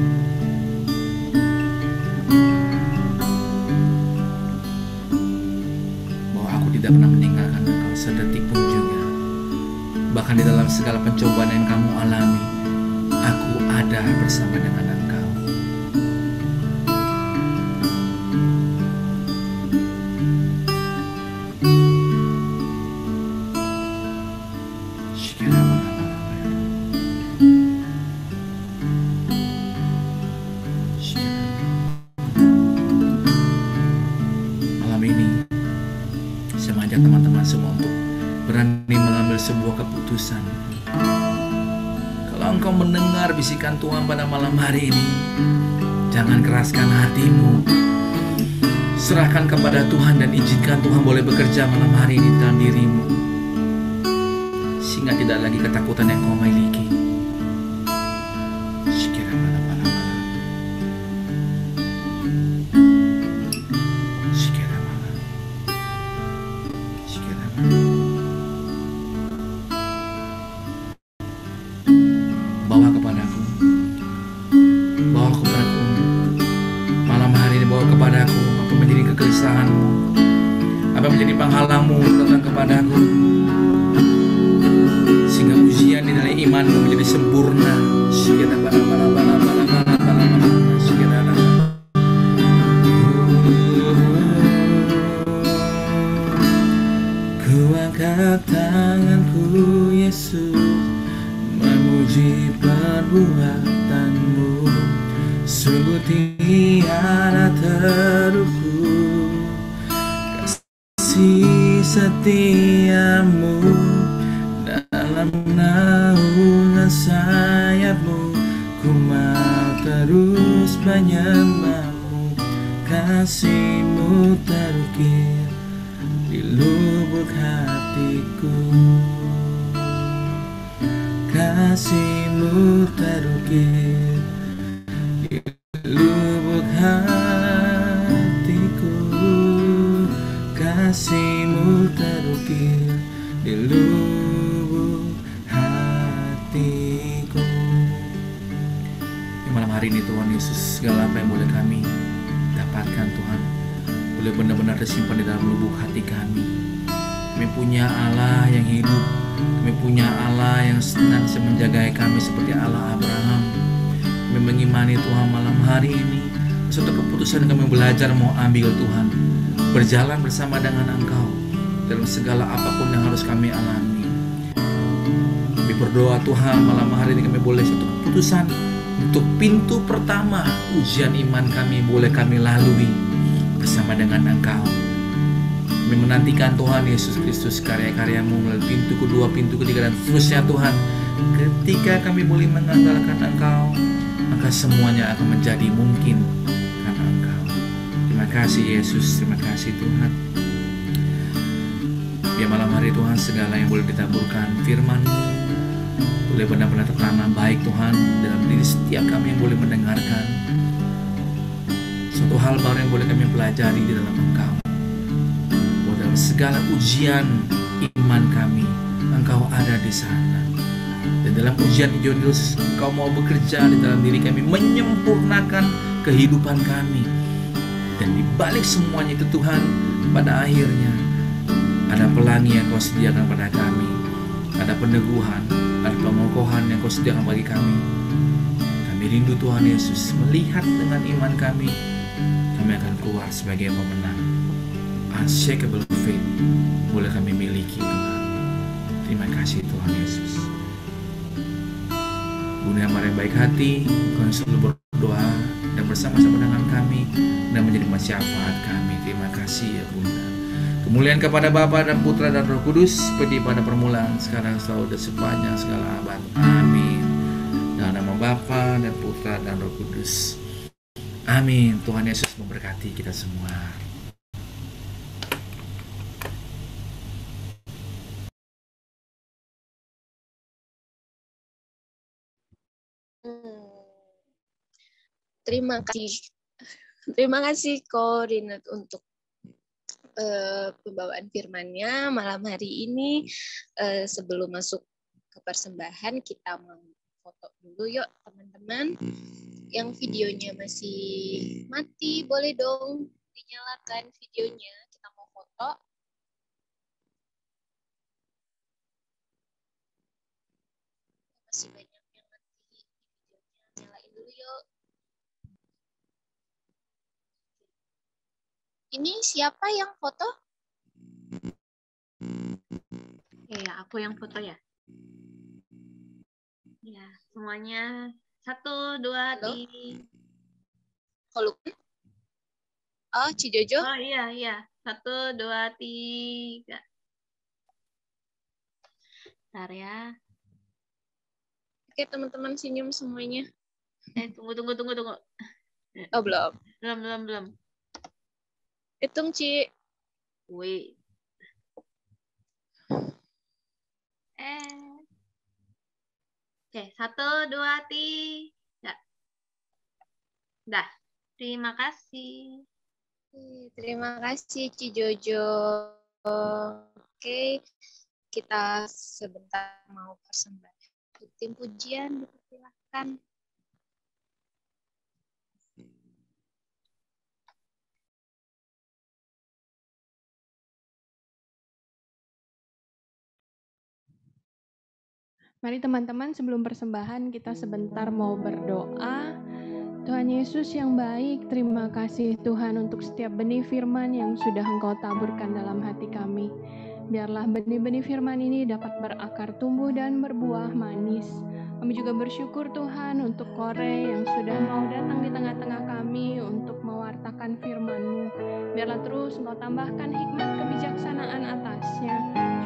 Bahwa aku tidak pernah meninggalkan engkau sedetik pun juga. Bahkan di dalam segala pencobaan yang kamu alami, aku ada bersama dengan engkau. Malam ini saya mengajak teman-teman semua untuk berani mengambil sebuah keputusan. Kalau engkau mendengar bisikan Tuhan pada malam hari ini, jangan keraskan hatimu. Serahkan kepada Tuhan dan izinkan Tuhan boleh bekerja malam hari ini dalam dirimu, sehingga tidak lagi ketakutan yang kau miliki. Bawa kepadaku, bawa kepadaku. Malam hari ini bawa kepadaku apa menjadi kegelisahanmu, apa menjadi penghalangmu datang kepadaku, sehingga ujian di dalam imanmu menjadi sempurna. Ku angkat tanganku, Yesus, memuji perbuatanmu. Sungguh tiada terukur kasih setiamu. Dalam naungan sayapmu, ku mau terus menyembahmu. Kasihmu terukir di lubuk hatiku. Kasihmu terukir di lubuk hatiku. Kasihmu terukir di lubuk hatiku. Di malam hari ini Tuhan Yesus, segala apa yang boleh kami dapatkan Tuhan, boleh benar-benar tersimpan di dalam lubuk hati kami. Kami punya Allah yang hidup. Kami punya Allah yang senantiasa menjaga kami seperti Allah Abraham. Kami mengimani Tuhan malam hari ini. Suatu keputusan kami belajar mau ambil Tuhan, berjalan bersama dengan Engkau dalam segala apapun yang harus kami alami. Kami berdoa Tuhan malam hari ini kami boleh suatu keputusan untuk pintu pertama ujian iman kami boleh kami lalui bersama dengan Engkau. Kami menantikan Tuhan Yesus Kristus, karya-karya-Mu melalui pintu kedua, pintu ketiga, dan seterusnya Tuhan. Ketika kami boleh mengandalkan Engkau, maka semuanya akan menjadi mungkin karena Engkau. Terima kasih Yesus, terima kasih Tuhan. Biar malam hari Tuhan segala yang boleh ditaburkan firman-Mu boleh benar-benar tertanam baik Tuhan dalam diri setiap kami yang boleh mendengarkan. Suatu hal baru yang boleh kami pelajari di dalam Engkau. Dalam segala ujian iman kami, Engkau ada di sana. Dan dalam ujian Dionys, Engkau mau bekerja di dalam diri kami, menyempurnakan kehidupan kami. Dan di balik semuanya itu Tuhan, pada akhirnya ada pelangi yang Kau sediakan pada kami. Ada peneguhan, ada pengokohan yang Kau sediakan bagi kami. Kami rindu Tuhan Yesus, melihat dengan iman kami, kami akan keluar sebagai pemenang. Unshakable faith boleh kami miliki Tuhan. Terima kasih Tuhan Yesus. Bunda yang maha baik hati, Kau selalu berdoa dan bersama-sama dengan kami dan menjadi syafaat kami. Terima kasih ya Bunda. Kemuliaan kepada Bapa dan Putra dan Roh Kudus, seperti pada permulaan, sekarang, selalu, dan sepanjang segala abad. Amin. Dalam nama Bapa dan Putra dan Roh Kudus. Amin. Tuhan Yesus memberkati kita semua. Terima kasih Koordinat untuk pembawaan firman-Nya malam hari ini. Sebelum masuk ke persembahan, kita mau foto dulu yuk teman-teman. Yang videonya masih mati, boleh dong dinyalakan videonya. Kita mau foto. Masih banyak yang mati videonya. Nyalain dulu yuk. Ini siapa yang foto? Ya, aku yang foto ya. Ya, semuanya 1, 2, Halo? 3. Kalau oh, Cijojo. Oh iya. 1, 2, 3. Bentar ya. Oke, teman-teman senyum semuanya. Tunggu. Oh, belum. Belum. Hitung, Ci. Wait. Oke, 1, 2, 3. Dah. Terima kasih. Terima kasih, Cijojo. Oke, kita sebentar mau persembahan. Tim pujian, dipersilakan. Mari teman-teman, sebelum persembahan kita sebentar mau berdoa. Tuhan Yesus yang baik, terima kasih Tuhan untuk setiap benih firman yang sudah Engkau taburkan dalam hati kami. Biarlah benih-benih firman ini dapat berakar, tumbuh, dan berbuah manis. Kami juga bersyukur Tuhan untuk Kore yang sudah mau datang di tengah-tengah kami untuk mewartakan firman-Mu. Biarlah terus Engkau tambahkan hikmat kebijaksanaan atasnya.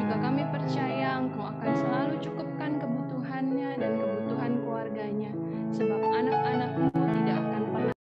Juga kami percaya Engkau akan selalu cukupkan kebutuhannya dan